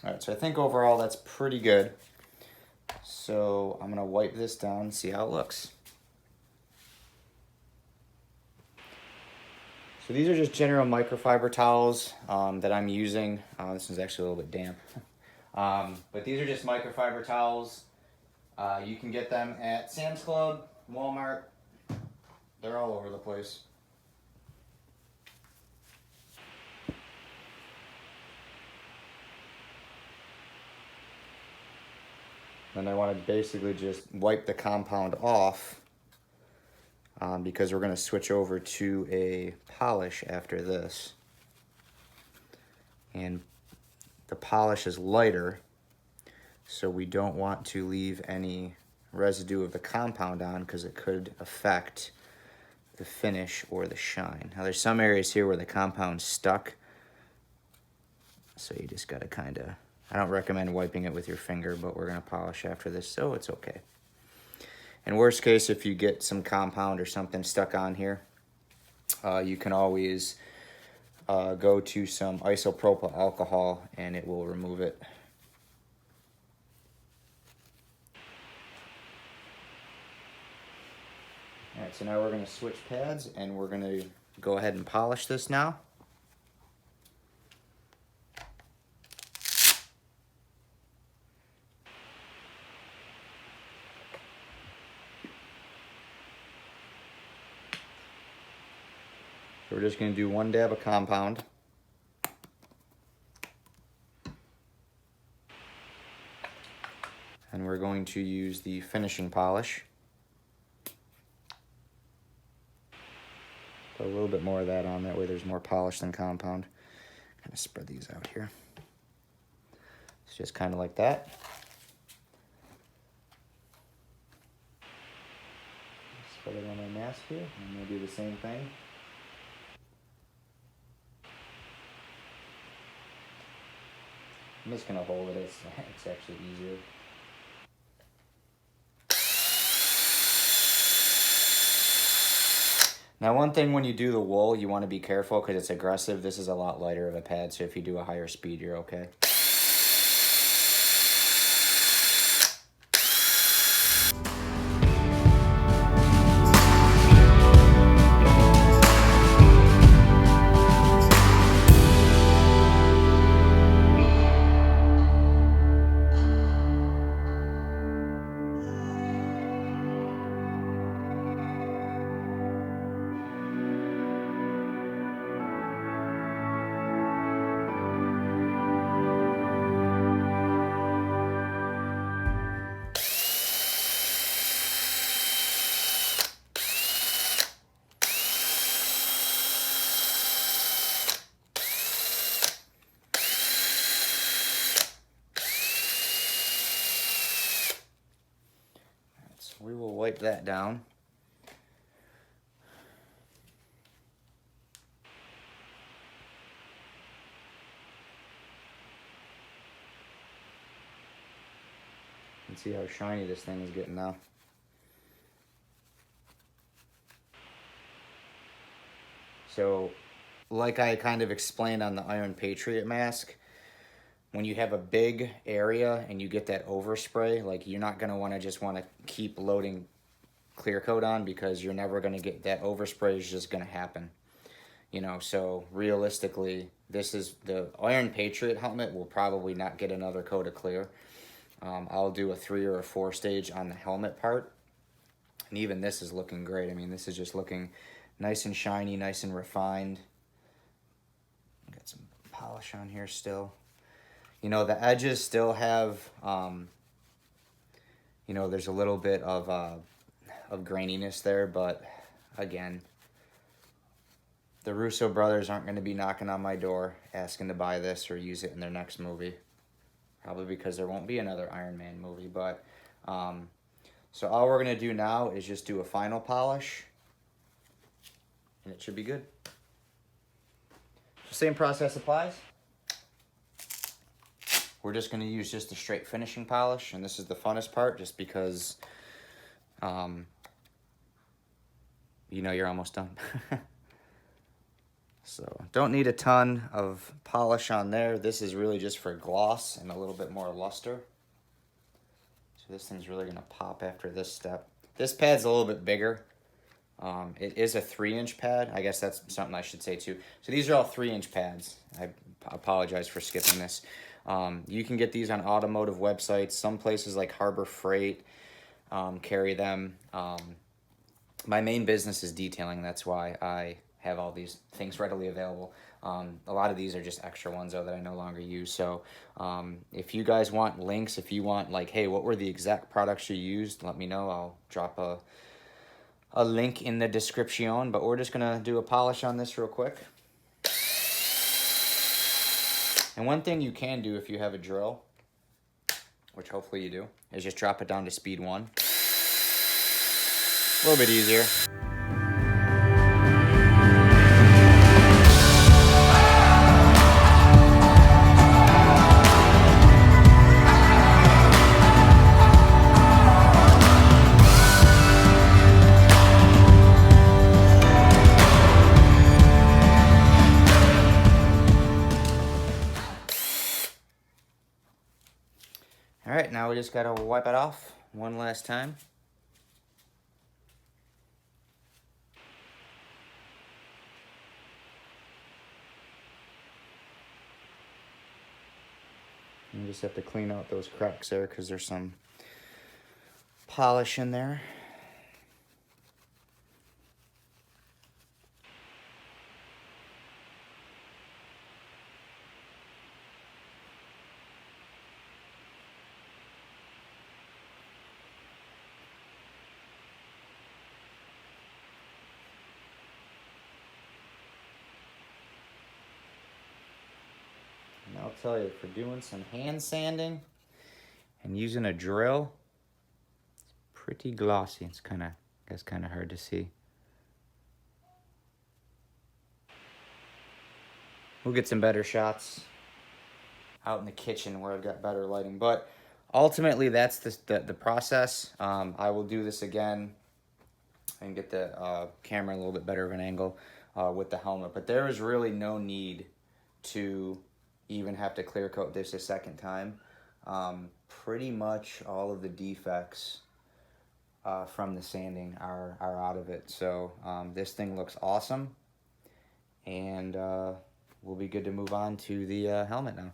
All right, so I think overall that's pretty good. So I'm gonna wipe this down and see how it looks. So these are just general microfiber towels that I'm using. This one's actually a little bit damp. But these are just microfiber towels. You can get them at Sam's Club, Walmart. They're all over the place. And I want to basically just wipe the compound off because we're going to switch over to a polish after this. And the polish is lighter, so we don't want to leave any residue of the compound on because it could affect the finish or the shine. Now there's some areas here where the compound's stuck, so you just got to kind of, I don't recommend wiping it with your finger, but we're going to polish after this, so it's okay. In worst case, if you get some compound or something stuck on here, you can always go to some isopropyl alcohol and it will remove it. All right, so now we're going to switch pads and we're going to go ahead and polish this now. we're just going to do 1 dab of compound. And we're going to use the finishing polish. Put a little bit more of that on, that way there's more polish than compound. Kind of spread these out here. It's just kind of like that. Put it on my mask here, and I'm going to do the same thing. I'm just going to hold it, it's actually easier. Now, one thing when you do the wool, you want to be careful because it's aggressive. This is a lot lighter of a pad, so if you do a higher speed, you're okay. We will wipe that down. You can see how shiny this thing is getting now. So, like I kind of explained on the Iron Patriot mask, when you have a big area and you get that overspray, like you're not going to just want to keep loading clear coat on because you're never going to get that overspray is just going to happen. You know, so realistically, this is the Iron Patriot helmet will probably not get another coat of clear. I'll do a 3 or a 4 stage on the helmet part. And even this is looking great. I mean, this is just looking nice and shiny, nice and refined. Got some polish on here still. You know, the edges still have, you know, there's a little bit of graininess there, but again, the Russo brothers aren't going to be knocking on my door asking to buy this or use it in their next movie. Probably because there won't be another Iron Man movie, but, so all we're going to do now is just do a final polish, and it should be good. Same process applies. We're just going to use just a straight finishing polish, and this is the funnest part just because, you know you're almost done. So, don't need a ton of polish on there. This is really just for gloss and a little bit more luster. So this thing's really going to pop after this step. This pad's a little bit bigger. It is a 3-inch pad. I guess that's something I should say too. So these are all 3-inch pads. I apologize for skipping this. You can get these on automotive websites. Some places like Harbor Freight carry them. My main business is detailing. That's why I have all these things readily available. A lot of these are just extra ones though that I no longer use. So if you guys want links, if you want like, hey, what were the exact products you used, let me know. I'll drop a link in the description. But we're just gonna do a polish on this real quick. And one thing you can do if you have a drill, which hopefully you do, is just drop it down to speed 1. A little bit easier. All right, now we just gotta wipe it off one last time. You just have to clean out those cracks there because there's some polish in there. tell you, for doing some hand sanding and using a drill, it's pretty glossy. It's kind of hard to see. We'll get some better shots out in the kitchen where I've got better lighting. But ultimately, that's the process. I will do this again and get the camera a little bit better of an angle with the helmet. But there is really no need to even have to clear coat this a second time. Pretty much all of the defects from the sanding are out of it. So this thing looks awesome, and we'll be good to move on to the helmet now.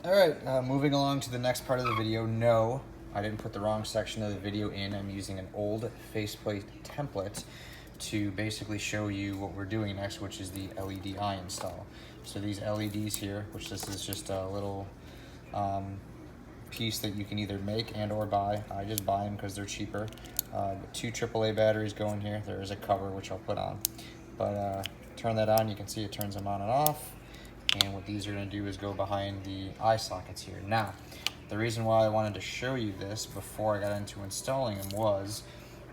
Alright, moving along to the next part of the video. No, I didn't put the wrong section of the video in. I'm using an old faceplate template to basically show you what we're doing next, which is the LED eye install. So these LEDs here, which this is just a little piece that you can either make and or buy. I just buy them because they're cheaper. 2 AAA batteries go in here. There is a cover which I'll put on. But turn that on, you can see it turns them on and off. And what these are going to do is go behind the eye sockets here. Now, the reason why I wanted to show you this before I got into installing them was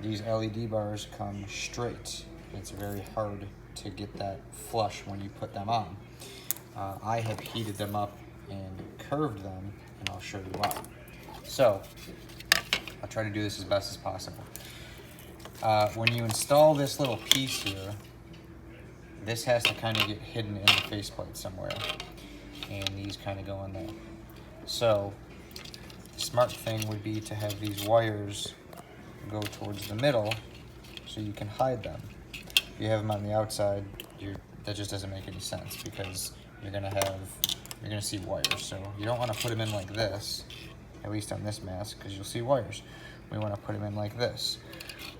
these LED bars come straight. It's very hard to get that flush when you put them on. I have heated them up and curved them, and I'll show you why. So, I'll try to do this as best as possible. When you install this little piece here, this has to kind of get hidden in the faceplate somewhere, and these kind of go in there. So the smart thing would be to have these wires go towards the middle so you can hide them. If you have them on the outside, that just doesn't make any sense, because you're gonna see wires. So you don't want to put them in like this, at least on this mask, because you'll see wires. We want to put them in like this.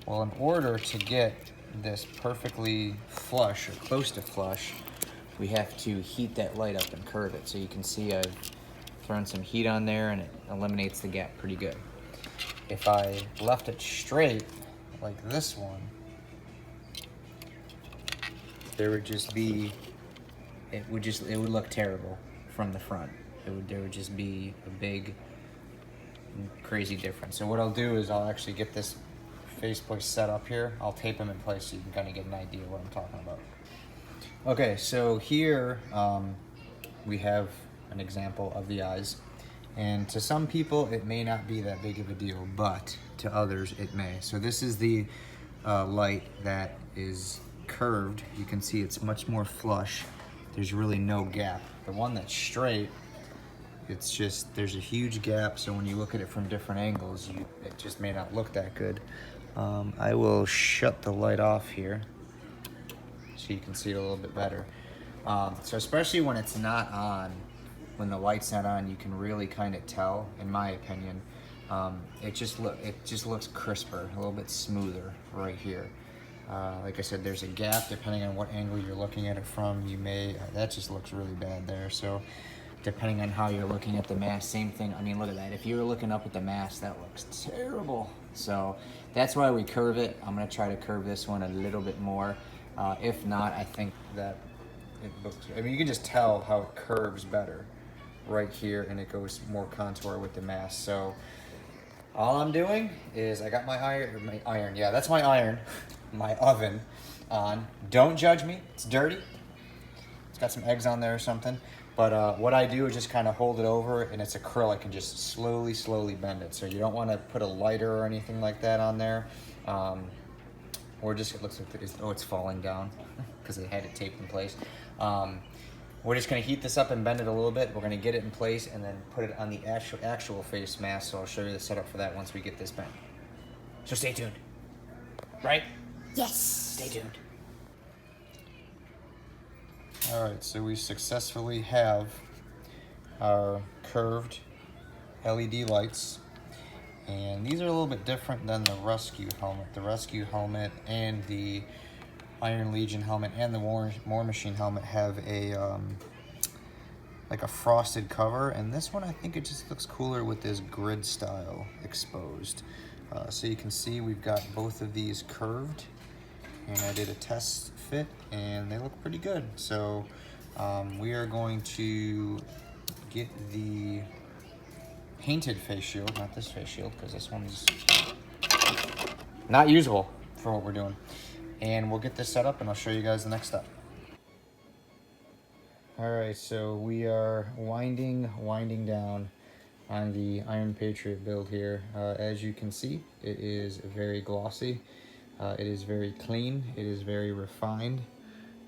Well, in order to get this perfectly flush or close to flush, we have to heat that light up and curve it. So you can see I've thrown some heat on there, and it eliminates the gap pretty good. If I left it straight like this one, there would just be, it would look terrible from the front. There would just be a big crazy difference. So what I'll do is I'll actually get this faceplate set up here. I'll tape them in place so you can kind of get an idea of what I'm talking about. Okay, so here we have an example of the eyes, and to some people it may not be that big of a deal, but to others it may. So this is the light that is curved. You can see it's much more flush. There's really no gap. The one that's straight, it's just, there's a huge gap, so when you look at it from different angles, it just may not look that good. I will shut the light off here so you can see it a little bit better. So especially when it's not on, when the light's not on, you can really kind of tell, in my opinion. It just looks crisper, a little bit smoother right here. Like I said, there's a gap depending on what angle you're looking at it from. That just looks really bad there. So depending on how you're looking at the mask, same thing. I mean, look at that. If you were looking up at the mask, that looks terrible. So that's why we curve it. I'm gonna try to curve this one a little bit more. If not, I think that it looks, I mean, you can just tell how it curves better right here, and it goes more contour with the mask. So all I'm doing is I got my iron, yeah, that's my iron, my oven on. Don't judge me, it's dirty. It's got some eggs on there or something. But what I do is just kind of hold it over, and it's acrylic, and just slowly bend it. So you don't want to put a lighter or anything like that on there. Or just, it looks like it's falling down because they had it taped in place. We're just gonna heat this up and bend it a little bit. We're gonna get it in place and then put it on the actual face mask. So I'll show you the setup for that once we get this bent. So stay tuned. Right? Yes. Stay tuned. All right, so we successfully have our curved LED lights, and these are a little bit different than the rescue helmet. The rescue helmet and the Iron Legion helmet and the War Machine helmet have a like a frosted cover, and this one I think it just looks cooler with this grid style exposed. So you can see we've got both of these curved, and I did a test fit and they look pretty good. So we are going to get the painted face shield, not this face shield because this one's not usable for what we're doing. And we'll get this set up and I'll show you guys the next step. All right, so we are winding down on the Iron Patriot build here. As you can see, it is very glossy. It is very clean. It is very refined.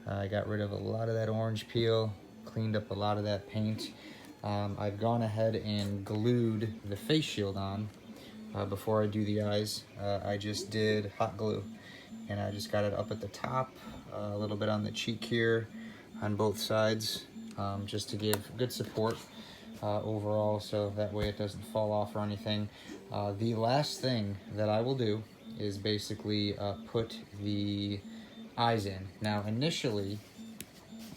I got rid of a lot of that orange peel, cleaned up a lot of that paint. I've gone ahead and glued the face shield on before I do the eyes. I just did hot glue, and I just got it up at the top, a little bit on the cheek here, on both sides, just to give good support overall, so that way it doesn't fall off or anything. The last thing that I will do is basically put the eyes in. Now initially,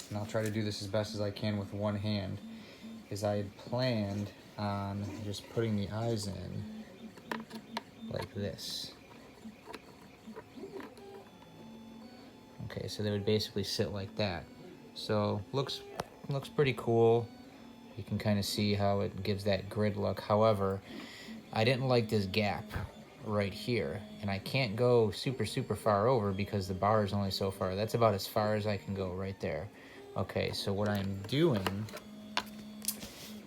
and I'll try to do this as best as I can with one hand, is I had planned on just putting the eyes in like this. Okay, so they would basically sit like that. So looks pretty cool. You can kind of see how it gives that grid look. However, I didn't like this gap right here, and I can't go super far over because the bar is only so far. That's about as far as I can go right there. Okay, so what I'm doing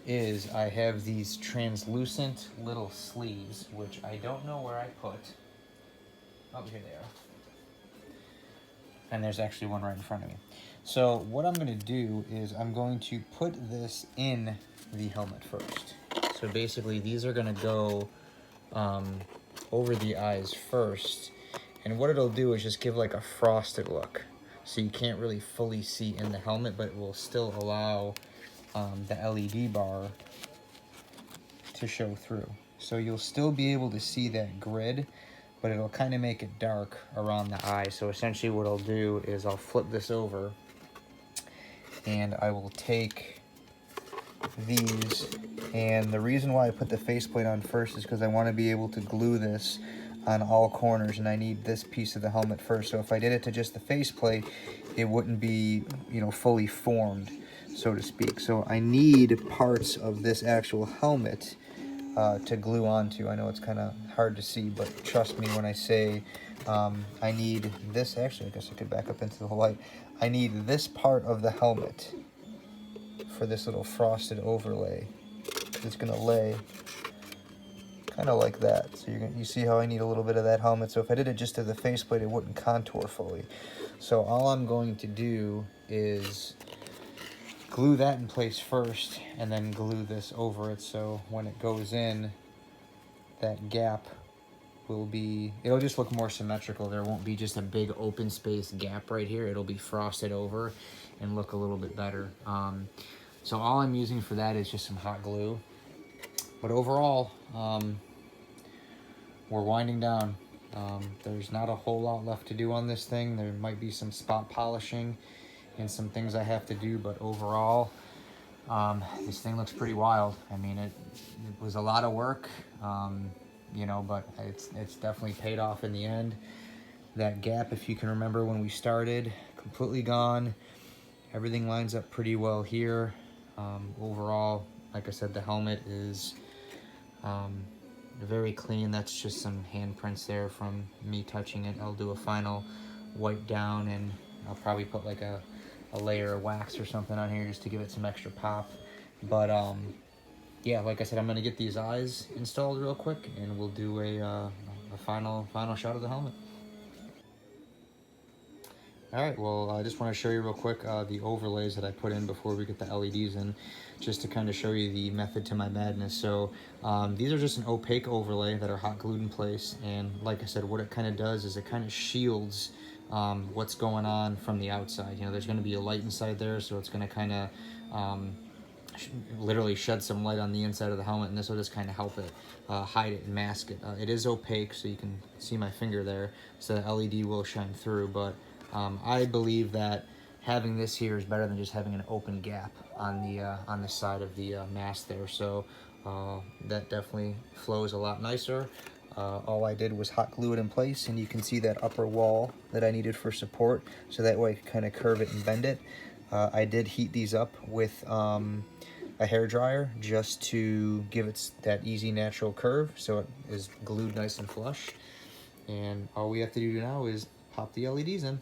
is I have these translucent little sleeves, which I don't know where I put. Oh, here they are. And there's actually one right in front of me. So what I'm going to do is I'm going to put this in the helmet first. So basically these are going to go over the eyes first, and what it'll do is just give like a frosted look. So you can't really fully see in the helmet, but it will still allow the LED bar to show through. So you'll still be able to see that grid, but it'll kind of make it dark around the eye. So essentially what I'll do is I'll flip this over, and I will take these, and the reason why I put the faceplate on first is because I want to be able to glue this on all corners, and I need this piece of the helmet first. So if I did it to just the faceplate, it wouldn't be, you know, fully formed, so to speak. So I need parts of this actual helmet to glue onto. I know it's kind of hard to see, but trust me when I say I need this. Actually, I guess I could back up into the light. I need this part of the helmet for this little frosted overlay. It's gonna lay kind of like that. So you see how I need a little bit of that helmet. So if I did it just to the faceplate, it wouldn't contour fully. So all I'm going to do is glue that in place first, and then glue this over it. So when it goes in, that gap will be, it'll just look more symmetrical. There won't be just a big open space gap right here. It'll be frosted over and look a little bit better. So all I'm using for that is just some hot glue. But overall, we're winding down. There's not a whole lot left to do on this thing. There might be some spot polishing and some things I have to do, but overall, this thing looks pretty wild. I mean, it was a lot of work, you know, but it's definitely paid off in the end. That gap, if you can remember when we started, completely gone. Everything lines up pretty well here. Overall, like I said, the helmet is very clean. That's just some handprints there from me touching it. I'll do a final wipe down, and I'll probably put like a layer of wax or something on here just to give it some extra pop. But yeah, like I said, I'm gonna get these eyes installed real quick, and we'll do a final shot of the helmet. All right, well, I just want to show you real quick the overlays that I put in before we get the LEDs in, just to kind of show you the method to my madness. So these are just an opaque overlay that are hot glued in place, and like I said, what it kind of does is it kind of shields what's going on from the outside. You know, there's going to be a light inside there, so it's going to kind of literally shed some light on the inside of the helmet, and this will just kind of help it hide it and mask it. It is opaque, so you can see my finger there, so the LED will shine through, but I believe that having this here is better than just having an open gap on the side of the mask there. So that definitely flows a lot nicer. All I did was hot glue it in place, and you can see that upper wall that I needed for support, so that way I could kind of curve it and bend it. I did heat these up with a hair dryer just to give it that easy natural curve, so it is glued nice and flush. And all we have to do now is pop the LEDs in.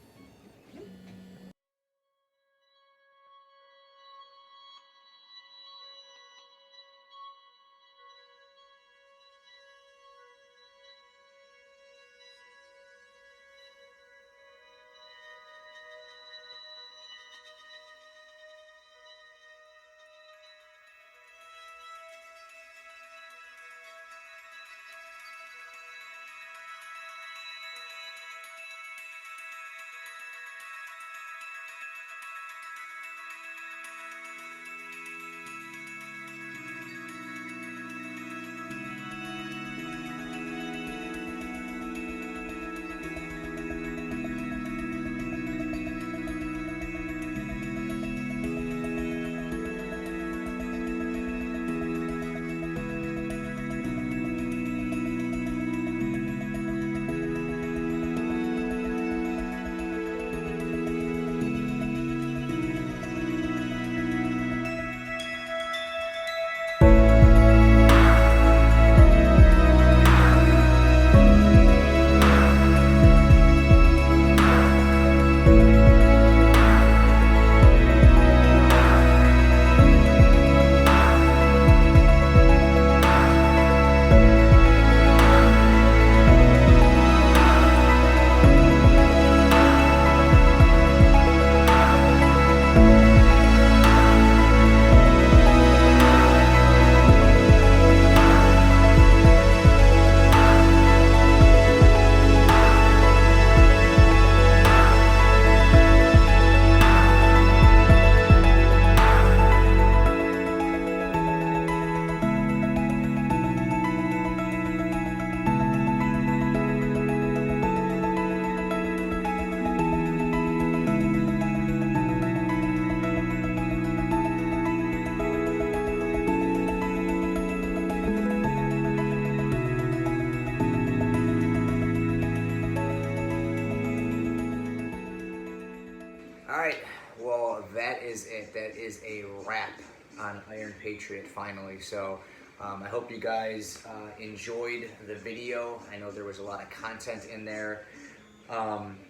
Alright, well that is it. That is a wrap on Iron Patriot finally. So I hope you guys enjoyed the video. I know there was a lot of content in there.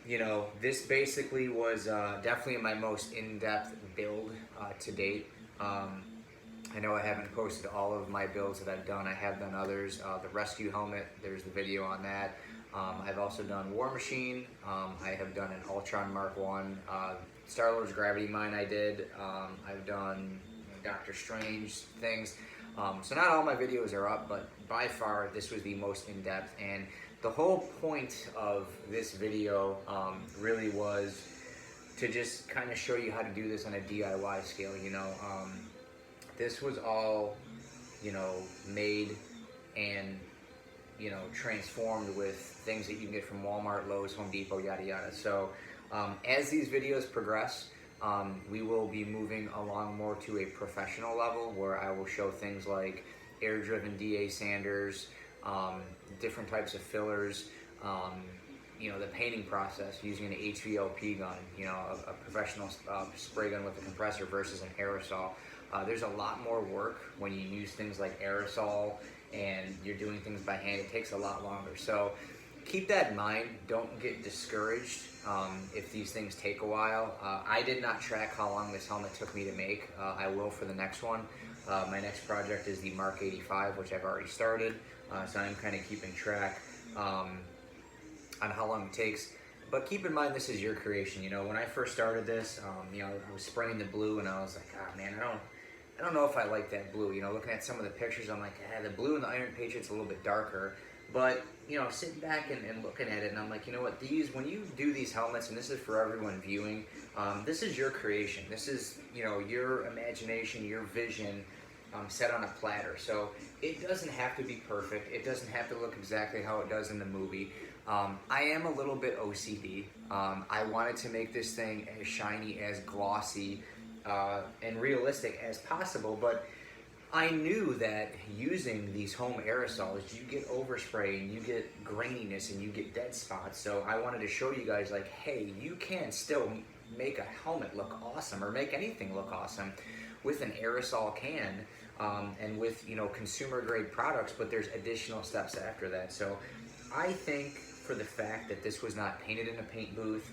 You know, this basically was definitely my most in-depth build to date. I know I haven't posted all of my builds that I've done. I have done others. The rescue helmet, there's the video on that. I've also done War Machine. I have done an Ultron Mark 1. Star-Lord's Gravity Mine I did. I've done Doctor Strange things. So not all my videos are up, but by far this was the most in-depth. And the whole point of this video really was to just kind of show you how to do this on a DIY scale, you know. This was all, you know, made and, you know, transformed with things that you can get from Walmart, Lowe's, Home Depot, yada yada. So as these videos progress, we will be moving along more to a professional level where I will show things like air-driven DA sanders, different types of fillers, you know, the painting process using an HVLP gun, you know, a professional spray gun with a compressor versus an aerosol. There's a lot more work when you use things like aerosol and you're doing things by hand. It takes a lot longer. So keep that in mind. Don't get discouraged if these things take a while. I did not track how long this helmet took me to make. I will for the next one. My next project is the Mark 85, which I've already started. So I'm kind of keeping track on how long it takes. But keep in mind, this is your creation. You know, when I first started this, you know, I was spraying the blue, and I was like, ah, man, I don't know if I like that blue. You know, looking at some of the pictures, I'm like, the blue in the Iron Patriot's a little bit darker. But, you know, sitting back and looking at it, and I'm like, you know what, when you do these helmets, and this is for everyone viewing, this is your creation. This is, you know, your imagination, your vision, set on a platter. So it doesn't have to be perfect. It doesn't have to look exactly how it does in the movie. I am a little bit OCD. I wanted to make this thing as shiny, as glossy, and realistic as possible, but I knew that using these home aerosols, you get overspray and you get graininess and you get dead spots. So I wanted to show you guys, like, hey, you can still make a helmet look awesome, or make anything look awesome with an aerosol can, and with, you know, consumer grade products, but there's additional steps after that. So I think, for the fact that this was not painted in a paint booth,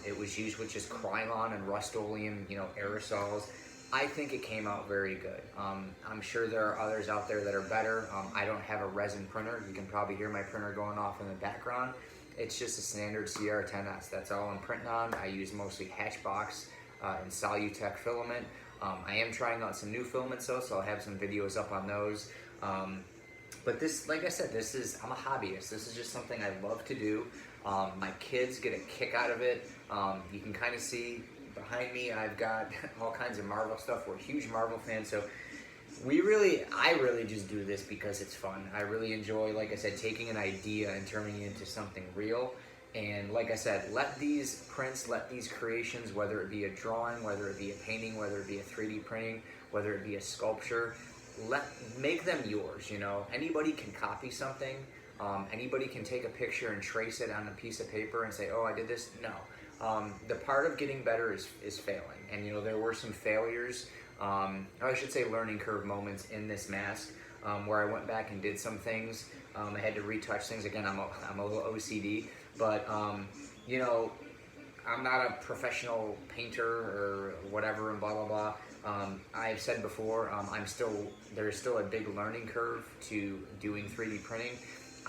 it was used with just Krylon and Rust-Oleum, you know, aerosols, I think it came out very good. I'm sure there are others out there that are better. I don't have a resin printer. You can probably hear my printer going off in the background. It's just a standard CR10S. That's all I'm printing on. I use mostly Hatchbox and Solutech filament. I am trying out some new filaments though, so I'll have some videos up on those. But this, like I said, I'm a hobbyist. This is just something I love to do. My kids get a kick out of it. You can kind of see behind me, I've got all kinds of Marvel stuff. We're huge Marvel fans, so I really just do this because it's fun. I really enjoy, like I said, taking an idea and turning it into something real. And like I said, let these prints, let these creations, whether it be a drawing, whether it be a painting, whether it be a 3D printing, whether it be a sculpture, make them yours. You know, anybody can copy something. Anybody can take a picture and trace it on a piece of paper and say, oh, I did this. No. The part of getting better is failing. And, you know, there were some failures, or I should say learning curve moments in this mask, where I went back and did some things. I had to retouch things. Again, I'm a little OCD, but, you know, I'm not a professional painter or whatever and blah, blah, blah. I've said before, there's still a big learning curve to doing 3D printing.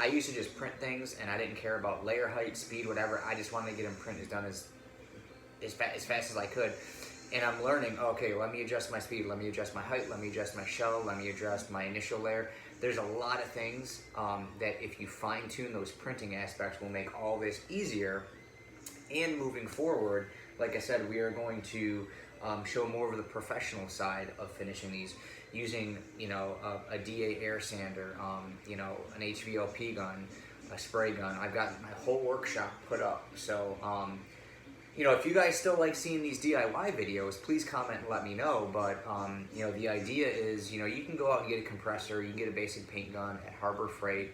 I used to just print things, and I didn't care about layer height, speed, whatever. I just wanted to get them printed done as fast as I could. And I'm learning, okay, let me adjust my speed, let me adjust my height, let me adjust my shell, let me adjust my initial layer. There's a lot of things that if you fine tune those printing aspects will make all this easier. And moving forward, like I said, we are going to show more of the professional side of finishing these using, you know, a DA air sander, you know, an HVLP gun, a spray gun. I've got my whole workshop put up. So, you know, if you guys still like seeing these DIY videos, please comment and let me know. But, you know, the idea is, you know, you can go out and get a compressor, you can get a basic paint gun at Harbor Freight.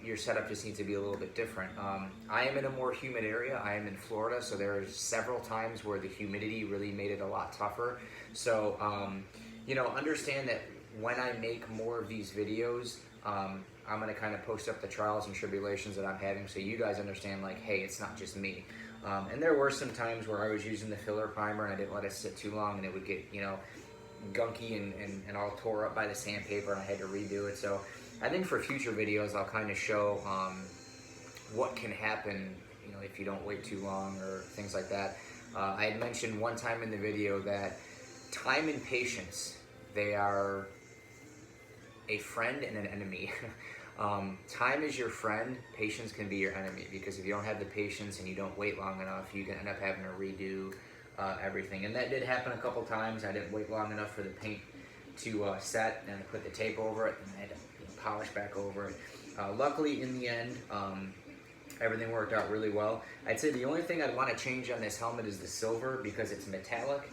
Your setup just needs to be a little bit different. I am in a more humid area. I am in Florida, so there's several times where the humidity really made it a lot tougher. So, you know, understand that when I make more of these videos, I'm going to kind of post up the trials and tribulations that I'm having, so you guys understand, like, hey, it's not just me. And there were some times where I was using the filler primer and I didn't let it sit too long, and it would get, you know, gunky and all tore up by the sandpaper, and I had to redo it. So I think for future videos, I'll kind of show what can happen, you know, if you don't wait too long or things like that. I had mentioned one time in the video that time and patience, they are a friend and an enemy. Time is your friend, patience can be your enemy, because if you don't have the patience and you don't wait long enough, you can end up having to redo everything. And that did happen a couple times. I didn't wait long enough for the paint to set, and I put the tape over it, and I had to, you know, polish back over it. Luckily, in the end, everything worked out really well. I'd say the only thing I'd want to change on this helmet is the silver, because it's metallic.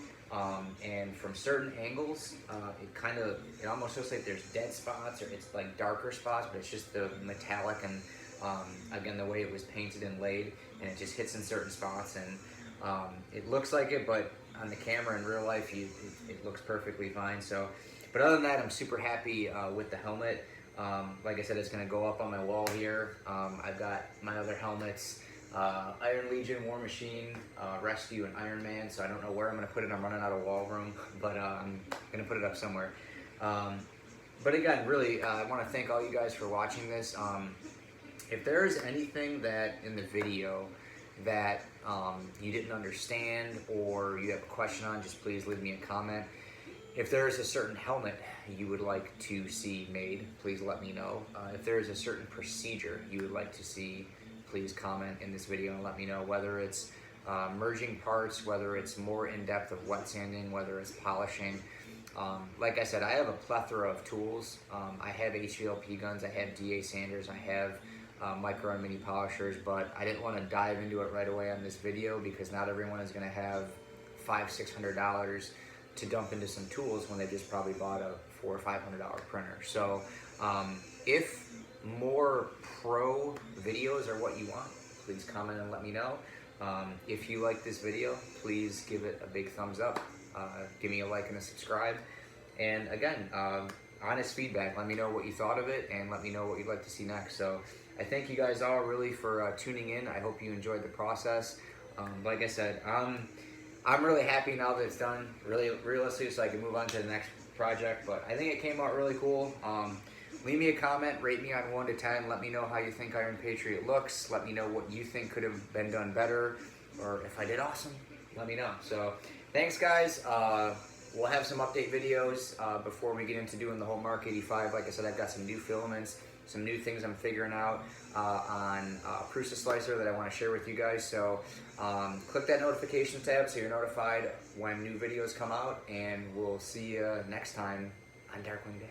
And from certain angles, it almost looks like there's dead spots, or it's like darker spots, but it's just the metallic and, again, the way it was painted and laid, and it just hits in certain spots, and it looks like it, but on the camera in real life, it looks perfectly fine. So, but other than that, I'm super happy with the helmet. Like I said, it's going to go up on my wall here. I've got my other helmets. Iron Legion, War Machine, Rescue, and Iron Man, so I don't know where I'm going to put it. I'm running out of wall room, but I'm going to put it up somewhere. But again, really, I want to thank all you guys for watching this. If there is anything that in the video that you didn't understand or you have a question on, just please leave me a comment. If there is a certain helmet you would like to see made, please let me know. If there is a certain procedure you would like to see, please comment in this video and let me know, whether it's merging parts, whether it's more in-depth of wet sanding, whether it's polishing. Like I said, I have a plethora of tools. I have HVLP guns, I have DA sanders, I have micro and mini polishers, but I didn't want to dive into it right away on this video because not everyone is going to have $500-600 to dump into some tools when they just probably bought a $400 or $500 printer. So if more pro videos are what you want, please comment and let me know. If you like this video, please give it a big thumbs up. Give me a like and a subscribe. And again, honest feedback. Let me know what you thought of it and let me know what you'd like to see next. So I thank you guys all really for tuning in. I hope you enjoyed the process. Like I said, I'm really happy now that it's done, really realistically, so I can move on to the next project. But I think it came out really cool. Leave me a comment, rate me on 1 to 10. Let me know how you think Iron Patriot looks. Let me know what you think could have been done better, or if I did awesome, let me know. So thanks, guys. We'll have some update videos before we get into doing the whole Mark 85. Like I said, I've got some new filaments, some new things I'm figuring out on Prusa Slicer that I want to share with you guys. So click that notification tab so you're notified when new videos come out, and we'll see you next time on Darkwing Day.